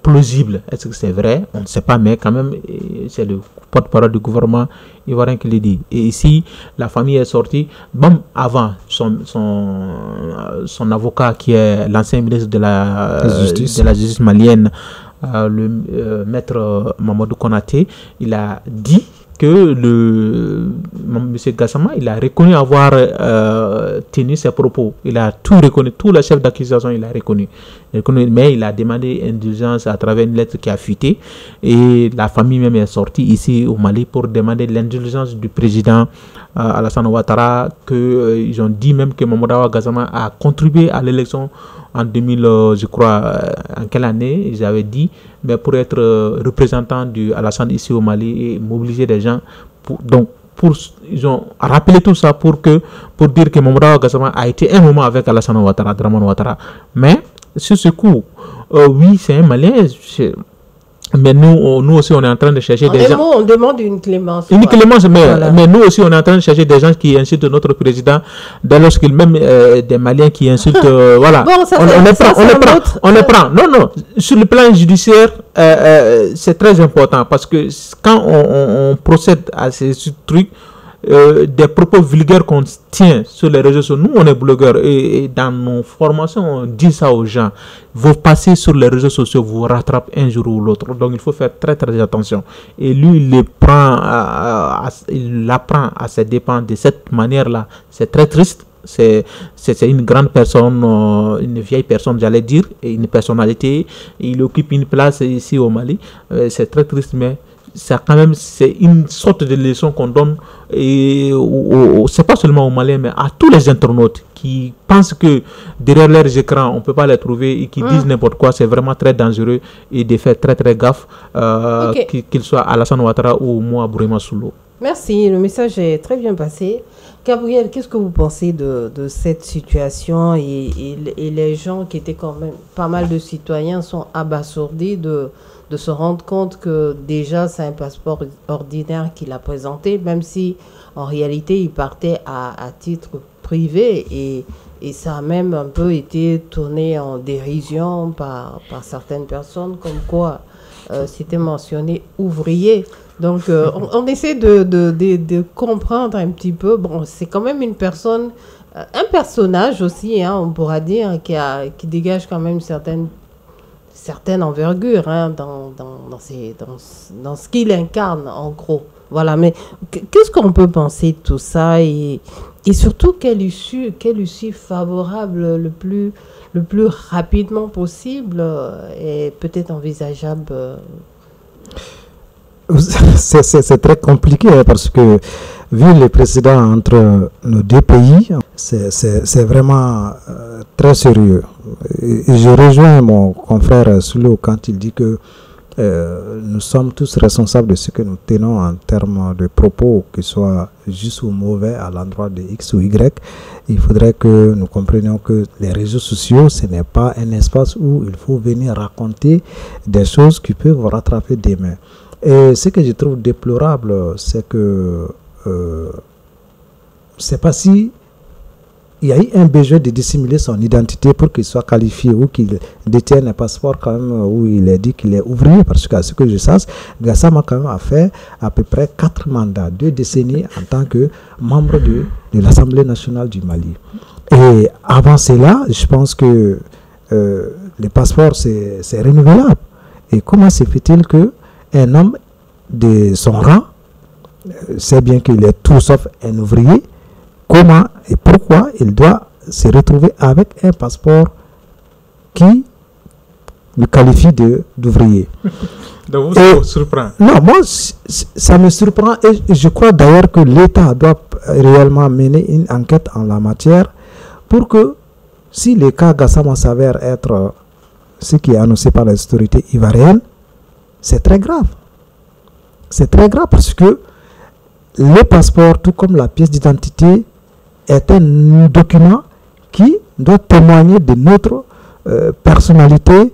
plausible? Est-ce que c'est vrai? On ne sait pas, mais quand même c'est le porte-parole du gouvernement ivoirien qui le dit. Et ici la famille est sortie. Même avant, son avocat, qui est l'ancien ministre de la justice malienne, le maître Mamadou Konaté, il a dit que M. Gassama, il a reconnu avoir tenu ses propos. Il a tout reconnu, tous les chefs d'accusation, il a reconnu. Mais il a demandé indulgence à travers une lettre qui a fuité. Et la famille même est sortie ici au Mali pour demander l'indulgence du président Alassane Ouattara, qu'ils ont dit même que Mamadou Hawa Gassama a contribué à l'élection en 2000, je crois, en quelle année, ils avaient dit, mais pour être représentant du Alassane ici au Mali et mobiliser des gens. Ils ont rappelé tout ça pour dire que Mamadou Hawa Gassama a été un moment avec Alassane Ouattara, Dramane Ouattara. Mais sur ce coup, oui, c'est un Malien. Mais nous aussi, on est en train de chercher des gens. On demande une clémence. Une clémence, mais nous aussi, on est en train de chercher des gens qui insultent notre président, dès lorsqu'il même des Maliens qui insultent. Voilà. Bon, on les prend. Non. Sur le plan judiciaire, c'est très important, parce que quand on procède à ces trucs, des propos vulgaires qu'on tient sur les réseaux sociaux. Nous, on est blogueurs, et dans nos formations, on dit ça aux gens. Vous passez sur les réseaux sociaux, vous rattrapez un jour ou l'autre. Donc, il faut faire très très attention. Et lui, il l'apprend à ses dépens de cette manière-là. C'est très triste. C'est une grande personne, une vieille personne, j'allais dire, et une personnalité. Il occupe une place ici au Mali. C'est très triste, mais c'est une sorte de leçon qu'on donne, et c'est pas seulement aux Maliens, mais à tous les internautes qui pensent que derrière leurs écrans, on peut pas les trouver et qui disent n'importe quoi. C'est vraiment très dangereux et de faire très très gaffe, qu'il soit Alassane Ouattara ou moi, Bourima Soulou. Merci, le message est très bien passé. Gabriel, qu'est-ce que vous pensez de cette situation et les gens qui étaient quand même, pas mal de citoyens sont abasourdis de se rendre compte que déjà c'est un passeport ordinaire qu'il a présenté, même si en réalité il partait à titre privé et ça a même un peu été tourné en dérision par certaines personnes, comme quoi c'était mentionné ouvrier. Donc on essaie de comprendre un petit peu. Bon, c'est quand même une personne, un personnage aussi, hein, on pourra dire, qui dégage quand même certaine envergure, hein, dans ce qu'il incarne en gros. Voilà, mais qu'est-ce qu'on peut penser de tout ça et surtout quelle issue favorable le plus rapidement possible est peut-être envisageable? C'est très compliqué, hein, parce que vu les précédents entre nos deux pays, c'est vraiment très sérieux. Et je rejoins mon confrère Soulou quand il dit que nous sommes tous responsables de ce que nous tenons en termes de propos, qu'ils soient justes ou mauvais à l'endroit de X ou Y. Il faudrait que nous comprenions que les réseaux sociaux, ce n'est pas un espace où il faut venir raconter des choses qui peuvent rattraper des mains. Et ce que je trouve déplorable, c'est que c'est pas si il y a eu un besoin de dissimuler son identité pour qu'il soit qualifié ou qu'il détienne un passeport quand même où il est dit qu'il est ouvrier, parce qu'à ce que je sache, Gassama quand même a fait à peu près 4 mandats, 2 décennies en tant que membre de l'Assemblée nationale du Mali. Et avant cela, je pense que les passeports c'est renouvelable. Et comment se fait-il que un homme de son rang sait bien qu'il est tout sauf un ouvrier, comment et pourquoi il doit se retrouver avec un passeport qui le qualifie d'ouvrier? Donc vous surprend? Non, moi ça me surprend et je crois d'ailleurs que l'État doit réellement mener une enquête en la matière pour que si le cas Gassama s'avère être ce qui est annoncé par les autorités ivoiriennes, c'est très grave. C'est très grave parce que le passeport, tout comme la pièce d'identité, est un document qui doit témoigner de notre personnalité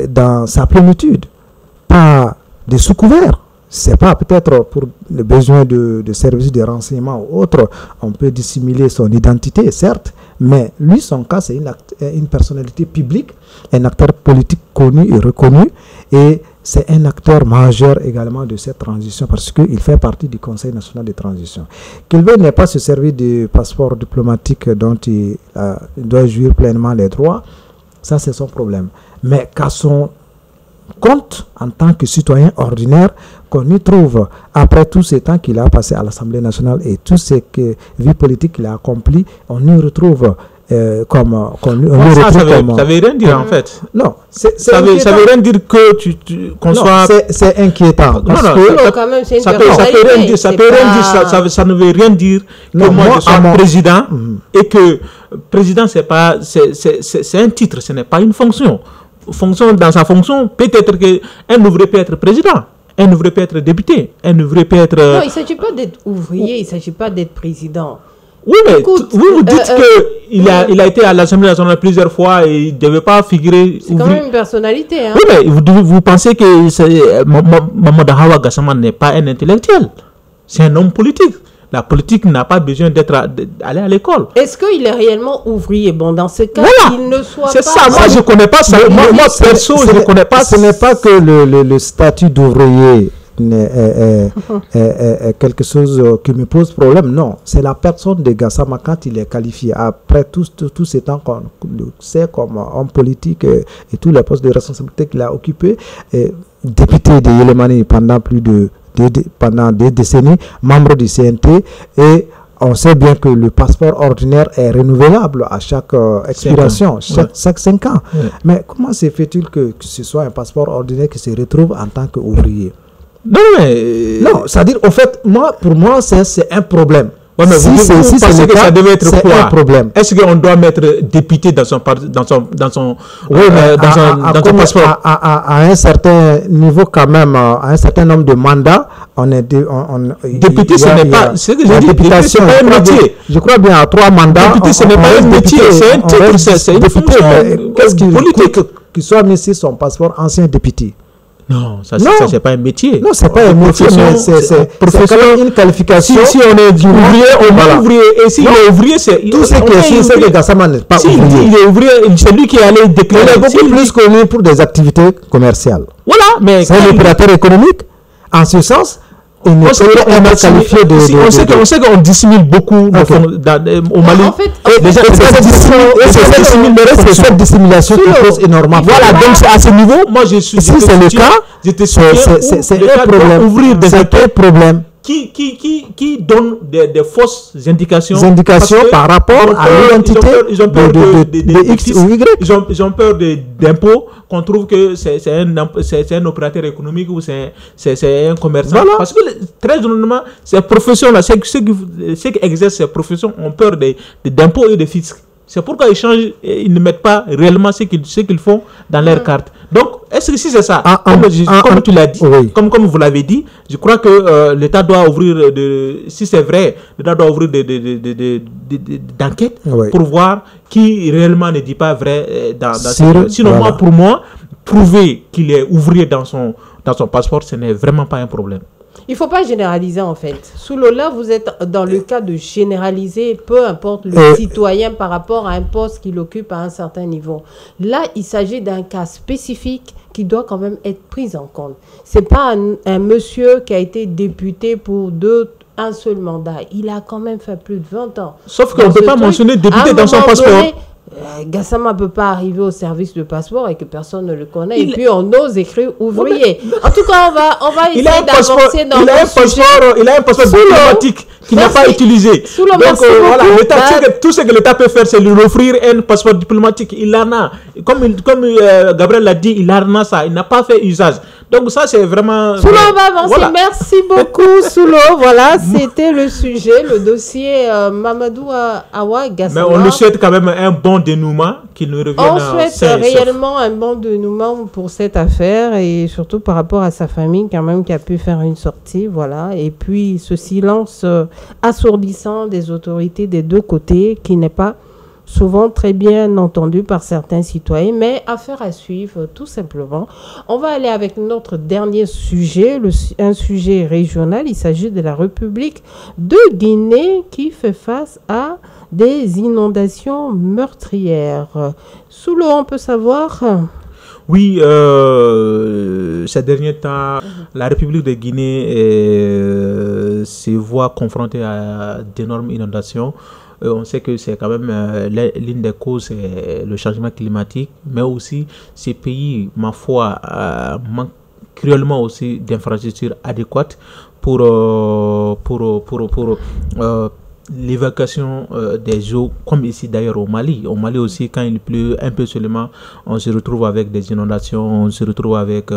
dans sa plénitude, pas de sous-couvert. C'est pas peut-être pour le besoin de services de renseignement ou autre, on peut dissimuler son identité, certes, mais lui, son cas, c'est une personnalité publique, un acteur politique connu et reconnu, et c'est un acteur majeur également de cette transition parce qu'il fait partie du Conseil national de transition. Qu'il veuille ne pas se servir du passeport diplomatique dont il doit jouir pleinement les droits, ça c'est son problème. Mais qu'à son compte en tant que citoyen ordinaire, qu'on y trouve après tous ces temps qu'il a passé à l'Assemblée nationale et tout ce que vie politique qu'il a accompli, on y retrouve ça veut rien dire en fait. Non, ça veut rien dire que qu'on soit. C'est inquiétant. Ça ne veut rien dire que moi je sois président et que président c'est un titre, ce n'est pas une fonction. Dans sa fonction, peut-être qu'un ouvrier peut être président, un ouvrier peut être député, un ouvrier peut être. Non, il ne s'agit pas d'être ouvrier, il ne s'agit pas d'être président. Oui, mais vous dites qu'il a été à l'Assemblée nationale plusieurs fois et il ne devait pas figurer. C'est quand même une personnalité. Hein? Oui, mais vous pensez que Mamadou Hawa Gassama n'est pas un intellectuel. C'est un homme politique. La politique n'a pas besoin d'aller à l'école. Est-ce qu'il est réellement ouvrier? Bon, dans ce cas, voilà. il ne soit pas... C'est ça, moi je ne connais pas ça. Moi perso, je ne connais pas. Ce n'est pas que le statut d'ouvrier est quelque chose qui me pose problème. Non, c'est la personne de Gassama quand il est qualifié. Après tous ces temps qu'on le sait comme homme politique et tous les postes de responsabilité qu'il a occupés, député de Yélémani pendant des décennies, membre du CNT, et on sait bien que le passeport ordinaire est renouvelable à chaque expiration, chaque 5 ans. Ouais. Mais comment se fait-il que ce soit un passeport ordinaire qui se retrouve en tant qu'ouvrier? Non, mais... Non, c'est-à-dire, en fait, pour moi, c'est un problème. Ouais, mais si c'est le cas, ça devait être c'est quoi? Un problème. Est-ce qu'on doit mettre député dans son passeport? À un certain niveau quand même, à un certain nombre de mandats, député, ce n'est pas... C'est que j'ai dit, député, c'est pas un métier. Je crois bien à 3 mandats. Député, ce n'est pas un métier, c'est un titre, c'est une fonction politique. Qu'il soit mis sur son passeport ancien député. Non, ça c'est pas un métier. Non, c'est pas un métier, mais c'est quand même une qualification. Si on est ouvrier, on est ouvrier. Et si on est ouvrier, c'est... Tout ce qui est sûr, c'est que Gassama n'est pas ouvrier. Il est ouvrier, c'est lui qui est allé déclarer. Il est beaucoup plus connu pour des activités commerciales. Voilà, mais... C'est un opérateur économique. En ce sens, on sait qu'on dissimule beaucoup au Mali. En fait, c'est cette dissimulation qui pose énormément. Voilà, donc à ce niveau, moi je suis... Si c'est le cas, c'est un problème. C'est un problème. Qui donne des fausses indications par rapport à l'identité de X ou Y. Ils ont peur d'impôts, qu'on trouve que c'est un opérateur économique ou c'est un commerçant. Voilà. Parce que très honnêtement, ces professions-là, ceux qui exercent ces professions ont peur d'impôts et de fisc. C'est pourquoi ils ne mettent pas réellement ce qu'ils font dans leur carte. Donc, est-ce que si c'est ça, comme tu l'as dit, oui. comme vous l'avez dit, je crois que l'État doit ouvrir, si c'est vrai, l'État doit ouvrir d'enquêtes pour voir qui réellement ne dit pas vrai dans sinon, voilà. Pour moi, prouver qu'il est ouvrier dans son passeport, ce n'est vraiment pas un problème. Il ne faut pas généraliser en fait. Sous là, vous êtes dans le cas de généraliser, peu importe le citoyen par rapport à un poste qu'il occupe à un certain niveau. Là, il s'agit d'un cas spécifique qui doit quand même être pris en compte. Ce n'est pas un monsieur qui a été député pour un seul mandat. Il a quand même fait plus de 20 ans. Sauf qu'on ne peut pas mentionner député dans son passeport. Gassama ne peut pas arriver au service de passeport et que personne ne le connaît. Et puis on ose écrire ouvrier. En tout cas, on va essayer d'avancer dans le sujet. Il a un passeport diplomatique qu'il n'a pas utilisé. Donc voilà, tout ce que l'État peut faire, c'est lui offrir un passeport diplomatique. Il en a. Comme Gabriel l'a dit, il en a ça. Il n'a pas fait usage. Donc ça, c'est vraiment... Soulo, on va avancer. Voilà. Merci beaucoup, Soulo. Voilà, c'était le sujet, le dossier Mamadou Awa Gassama. Mais on lui souhaite quand même un bon dénouement, qu'il nous revienne. On souhaite réellement un bon dénouement pour cette affaire et surtout par rapport à sa famille quand même qui a pu faire une sortie. Voilà. Et puis ce silence assourdissant des autorités des deux côtés qui n'est pas souvent très bien entendu par certains citoyens, mais affaire à suivre tout simplement. On va aller avec notre dernier sujet, un sujet régional. Il s'agit de la République de Guinée qui fait face à des inondations meurtrières. Sous l'eau, on peut savoir... Oui, ces derniers temps, la République de Guinée se voit confrontée à d'énormes inondations. On sait que c'est quand même l'une des causes, c'est le changement climatique, mais aussi ces pays, ma foi, manquent cruellement aussi d'infrastructures adéquates pour l'évacuation des eaux, comme ici d'ailleurs au Mali. Au Mali aussi, quand il pleut un peu seulement, on se retrouve avec des inondations, on se retrouve avec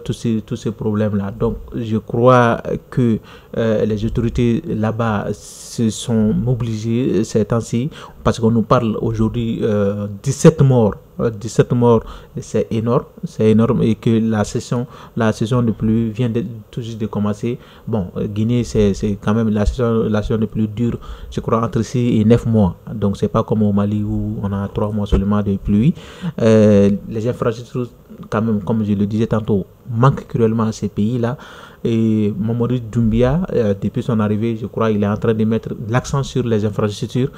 tous ces problèmes-là. Donc, je crois que les autorités là-bas se sont mobilisées ces temps-ci, parce qu'on nous parle aujourd'hui 17 morts. 17 morts, c'est énorme, et que la saison de pluie vient tout juste de commencer. Bon, Guinée, c'est quand même la saison de pluie dure, je crois, entre 6 et 9 mois. Donc, c'est pas comme au Mali où on a 3 mois seulement de pluie. Les infrastructures, quand même, comme je le disais tantôt, manquent cruellement à ces pays-là. Et Mamadou Doumbia, depuis son arrivée, je crois, il est en train de mettre l'accent sur les infrastructures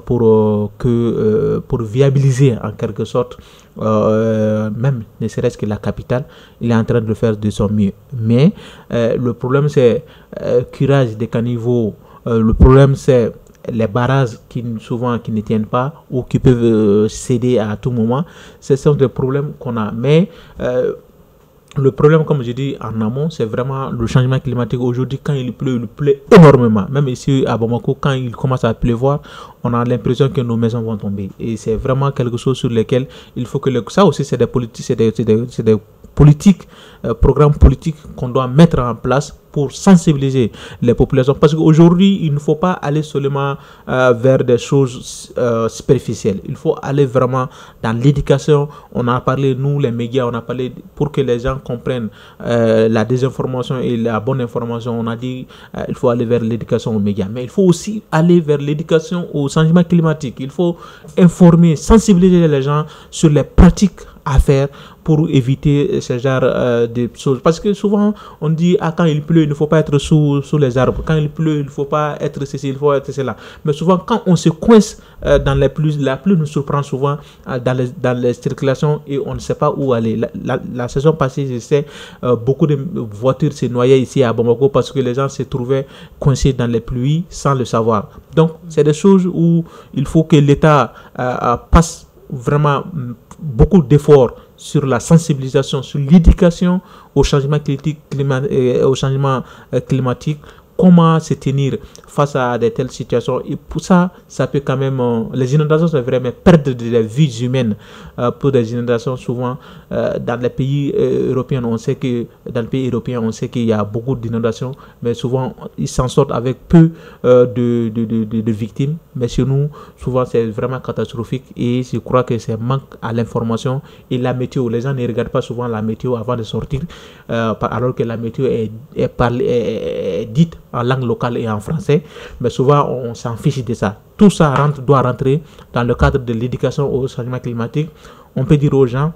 pour viabiliser en quelque sorte, même ne serait-ce que la capitale. Il est en train de le faire de son mieux. Mais le problème, c'est curage des caniveaux. Le problème, c'est les barrages qui ne tiennent pas ou qui peuvent céder à tout moment. Ce sont des problèmes qu'on a. Mais le problème, comme je dis en amont, c'est vraiment le changement climatique. Aujourd'hui, quand il pleut énormément. Même ici à Bamako, quand il commence à pleuvoir, on a l'impression que nos maisons vont tomber. Et c'est vraiment quelque chose sur lequel il faut que... Ça aussi, c'est des politiques, c'est des programmes politiques qu'on doit mettre en place pour sensibiliser les populations. Parce qu'aujourd'hui, il ne faut pas aller seulement vers des choses superficielles. Il faut aller vraiment dans l'éducation. On a parlé, nous, les médias, on a parlé pour que les gens comprennent la désinformation et la bonne information. On a dit il faut aller vers l'éducation aux médias. Mais il faut aussi aller vers l'éducation au changement climatique. Il faut informer, sensibiliser les gens sur les pratiques à faire pour éviter ce genre de choses. Parce que souvent, on dit quand il pleut, il ne faut pas être sous les arbres. Quand il pleut, il ne faut pas être ceci, il faut être cela. Mais souvent, quand on se coince dans les pluies, la pluie nous surprend souvent dans les circulations et on ne sait pas où aller. La saison passée, je sais, beaucoup de voitures se noyaient ici à Bamako parce que les gens se trouvaient coincés dans les pluies sans le savoir. Donc, c'est des choses où il faut que l'État passe vraiment beaucoup d'efforts sur la sensibilisation, sur l'éducation au changement climatique, comment se tenir face à de telles situations. Et pour ça, ça peut quand même... les inondations, c'est vrai, mais perdre des vies humaines pour des inondations, souvent, dans les pays européens, on sait que dans le pays européen, on sait qu'il y a beaucoup d'inondations, mais souvent, ils s'en sortent avec peu de victimes. Mais chez nous, souvent, c'est vraiment catastrophique et je crois que c'est manque à l'information et la météo. Les gens ne regardent pas souvent la météo avant de sortir, alors que la météo est dite en langue locale et en français, mais souvent on s'en fiche de ça. Tout ça doit rentrer dans le cadre de l'éducation au changement climatique. On peut dire aux gens,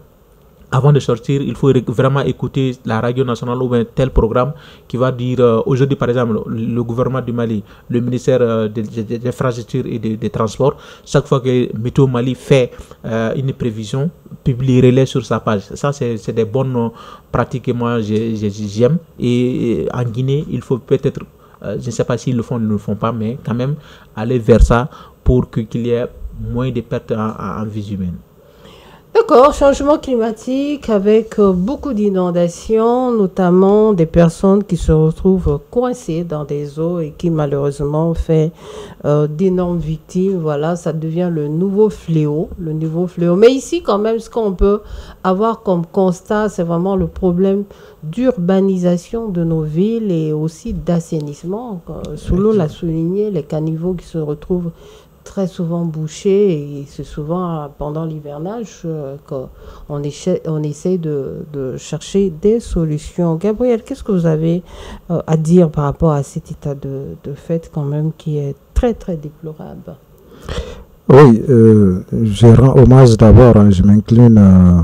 avant de sortir, il faut vraiment écouter la radio nationale ou un tel programme qui va dire, aujourd'hui par exemple, le gouvernement du Mali, le ministère des infrastructures et des transports, chaque fois que Météo Mali fait une prévision, publie-les sur sa page. Ça, c'est des bonnes pratiques que moi j'aime. Et en Guinée, il faut peut-être, je ne sais pas s'ils le font ou ne le font pas, mais quand même aller vers ça pour qu'il y ait moins de pertes en vie humaine. D'accord, changement climatique avec beaucoup d'inondations, notamment des personnes qui se retrouvent coincées dans des eaux et qui malheureusement fait d'énormes victimes. Voilà, ça devient le nouveau fléau, Mais ici, quand même, ce qu'on peut avoir comme constat, c'est vraiment le problème d'urbanisation de nos villes et aussi d'assainissement. Soulou l'a souligné, les caniveaux qui se retrouvent très souvent bouchés et c'est souvent pendant l'hivernage qu'on essaie de chercher des solutions. Gabriel, qu'est-ce que vous avez à dire par rapport à cet état de fait quand même qui est très très déplorable? Oui, je rends hommage d'abord, je m'incline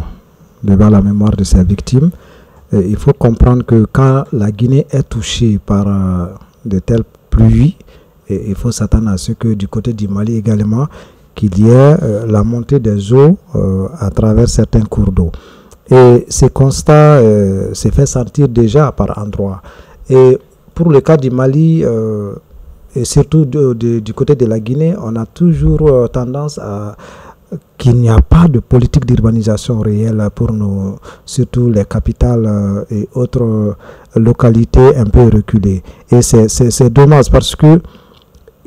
devant la mémoire de ces victimes. Il faut comprendre que quand la Guinée est touchée par de telles pluies, et il faut s'attendre à ce que du côté du Mali également, qu'il y ait la montée des eaux à travers certains cours d'eau. Et ce constat s'est fait sentir déjà par endroits. Et pour le cas du Mali, et surtout du côté de la Guinée, on a toujours tendance à qu'il n'y a pas de politique d'urbanisation réelle pour nous, surtout les capitales et autres localités un peu reculées. Et c'est dommage parce que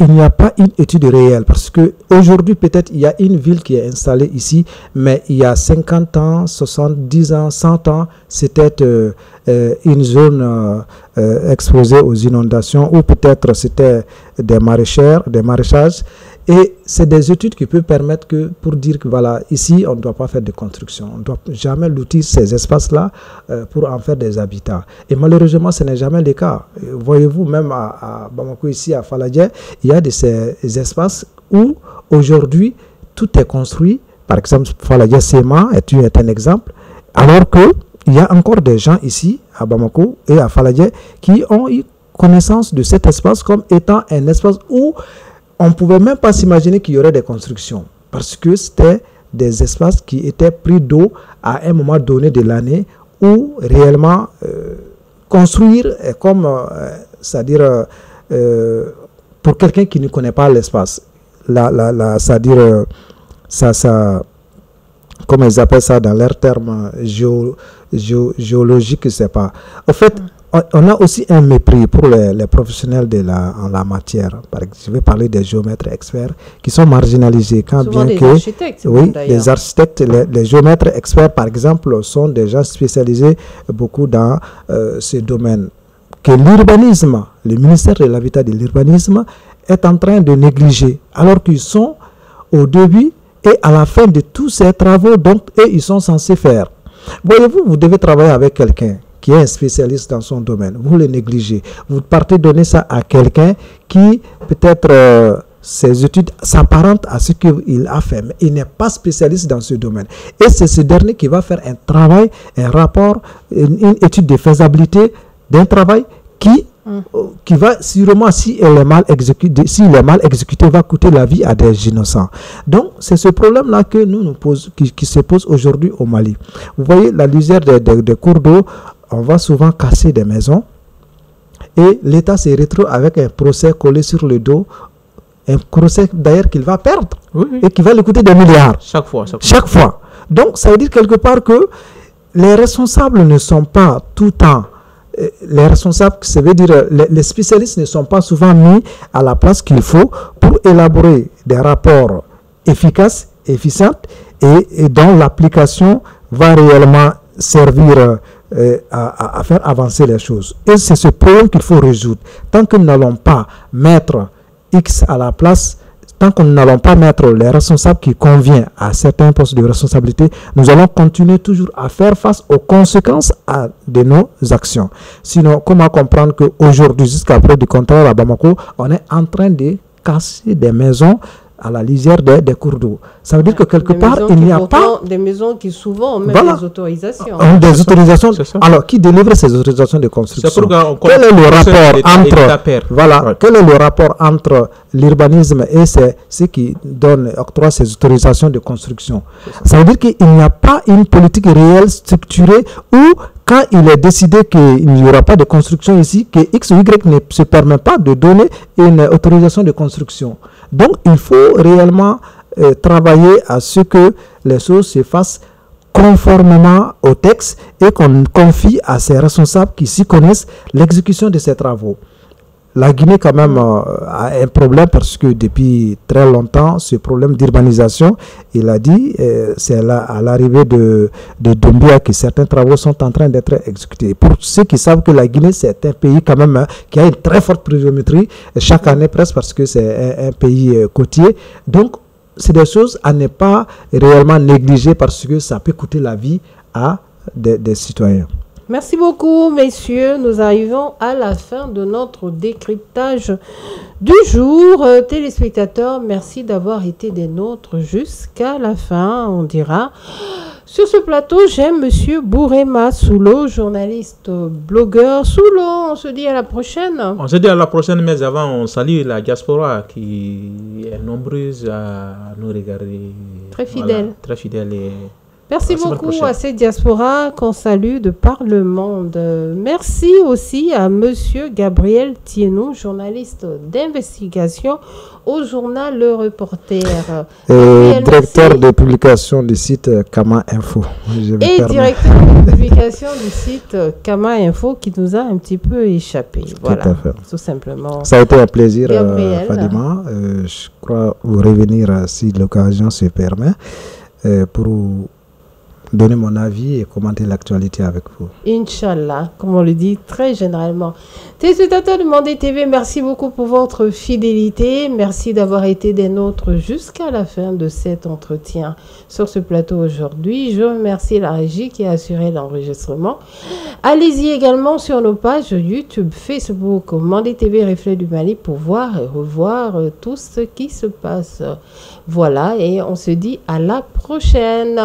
il n'y a pas une étude réelle, parce qu'aujourd'hui, peut-être, il y a une ville qui est installée ici, mais il y a 50 ans, 70 ans, 100 ans, c'était une zone exposée aux inondations, ou peut-être c'était des maraîchages. Et c'est des études qui peuvent permettre pour dire que voilà, ici, on ne doit pas faire de construction. On ne doit jamais lotir ces espaces-là pour en faire des habitats. Et malheureusement, ce n'est jamais le cas. Voyez-vous, même à Bamako, ici, à Faladje, il y a ces espaces où, aujourd'hui, tout est construit. Par exemple, Faladje Sema est un exemple. Alors qu'il y a encore des gens ici, à Bamako et à Faladje, qui ont eu connaissance de cet espace comme étant un espace où on ne pouvait même pas s'imaginer qu'il y aurait des constructions parce que c'était des espaces qui étaient pris d'eau à un moment donné de l'année où réellement construire est comme, c'est-à-dire pour quelqu'un qui ne connaît pas l'espace, c'est-à-dire ça, comment ils appellent ça dans leurs termes géologiques, je ne sais pas. En fait, on a aussi un mépris pour les professionnels en la matière. Par exemple, je vais parler des géomètres experts qui sont marginalisés. Quand souvent bien des que, architectes, oui, les architectes, les géomètres experts, par exemple, sont déjà spécialisés beaucoup dans ce domaine. Que l'urbanisme, le ministère de l'Habitat et de l'Urbanisme est en train de négliger, alors qu'ils sont au début et à la fin de tous ces travaux, donc eux, ils sont censés faire. Voyez-vous, vous devez travailler avec quelqu'un qui est un spécialiste dans son domaine. Vous le négligez. Vous partez donner ça à quelqu'un qui, peut-être, ses études s'apparentent à ce qu'il a fait, mais il n'est pas spécialiste dans ce domaine. Et c'est ce dernier qui va faire un travail, un rapport, une étude de faisabilité d'un travail qui va sûrement, s'il est mal exécuté, va coûter la vie à des innocents. Donc, c'est ce problème-là que qui se pose aujourd'hui au Mali. Vous voyez, la lisière des cours d'eau, on va souvent casser des maisons et l'État se retrouve avec un procès collé sur le dos, un procès d'ailleurs qu'il va perdre et qui va lui coûter des milliards. Chaque fois. Donc, ça veut dire quelque part que les responsables ne sont pas tout le temps les responsables, ça veut dire les spécialistes ne sont pas souvent mis à la place qu'il faut pour élaborer des rapports efficaces, efficients et dont l'application va réellement servir à faire avancer les choses. Et c'est ce problème qu'il faut résoudre. Tant que nous n'allons pas mettre X à la place, tant que nous n'allons pas mettre les responsables qui conviennent à certains postes de responsabilité, nous allons continuer toujours à faire face aux conséquences de nos actions. Sinon, comment comprendre qu'aujourd'hui, jusqu'à près du contraire à Bamako, on est en train de casser des maisons à la lisière des cours d'eau. Ça veut dire que quelque part, il n'y a pas... Des maisons qui souvent ont même des autorisations. Des autorisations. Alors, qui délivre ces autorisations de construction? Quel est le rapport entre l'urbanisme et ceux qui octroient ces autorisations de construction? Ça veut dire qu'il n'y a pas une politique réelle structurée où, quand il est décidé qu'il n'y aura pas de construction ici, que X ou Y ne se permet pas de donner une autorisation de construction. Donc, il faut réellement travailler à ce que les choses se fassent conformément au texte et qu'on confie à ces responsables qui s'y connaissent l'exécution de ces travaux. La Guinée, quand même, a un problème parce que depuis très longtemps, ce problème d'urbanisation, il a dit, c'est à l'arrivée de Doumbouya que certains travaux sont en train d'être exécutés. Pour ceux qui savent que la Guinée, c'est un pays quand même qui a une très forte pluviométrie, chaque année presque parce que c'est un pays côtier. Donc, c'est des choses à ne pas réellement négliger parce que ça peut coûter la vie à des citoyens. Merci beaucoup, messieurs. Nous arrivons à la fin de notre décryptage du jour. Téléspectateurs, merci d'avoir été des nôtres jusqu'à la fin, on dira. Sur ce plateau, j'aime monsieur Bourema Soulo, journaliste, blogueur. Soulo, on se dit à la prochaine. On se dit à la prochaine, mais avant, on salue la diaspora qui est nombreuse à nous regarder. Très fidèle. Voilà, très fidèle et... Merci beaucoup à cette diaspora qu'on salue de par le monde. Merci aussi à monsieur Gabriel Thienou, journaliste d'investigation au journal Le Reporter. Directeur de publication du site Kama Info. Et directeur de publication du site Kama Info qui nous a un petit peu échappé. Voilà, tout simplement. Ça a été un plaisir, Fadima. Je crois vous revenir si l'occasion se permet pour donner mon avis et commenter l'actualité avec vous. Inch'Allah, comme on le dit très généralement. Téléspectateurs de Mandé TV, merci beaucoup pour votre fidélité. Merci d'avoir été des nôtres jusqu'à la fin de cet entretien sur ce plateau aujourd'hui. Je remercie la régie qui a assuré l'enregistrement. Allez-y également sur nos pages YouTube, Facebook, Mandé TV Reflet du Mali pour voir et revoir tout ce qui se passe. Voilà, et on se dit à la prochaine.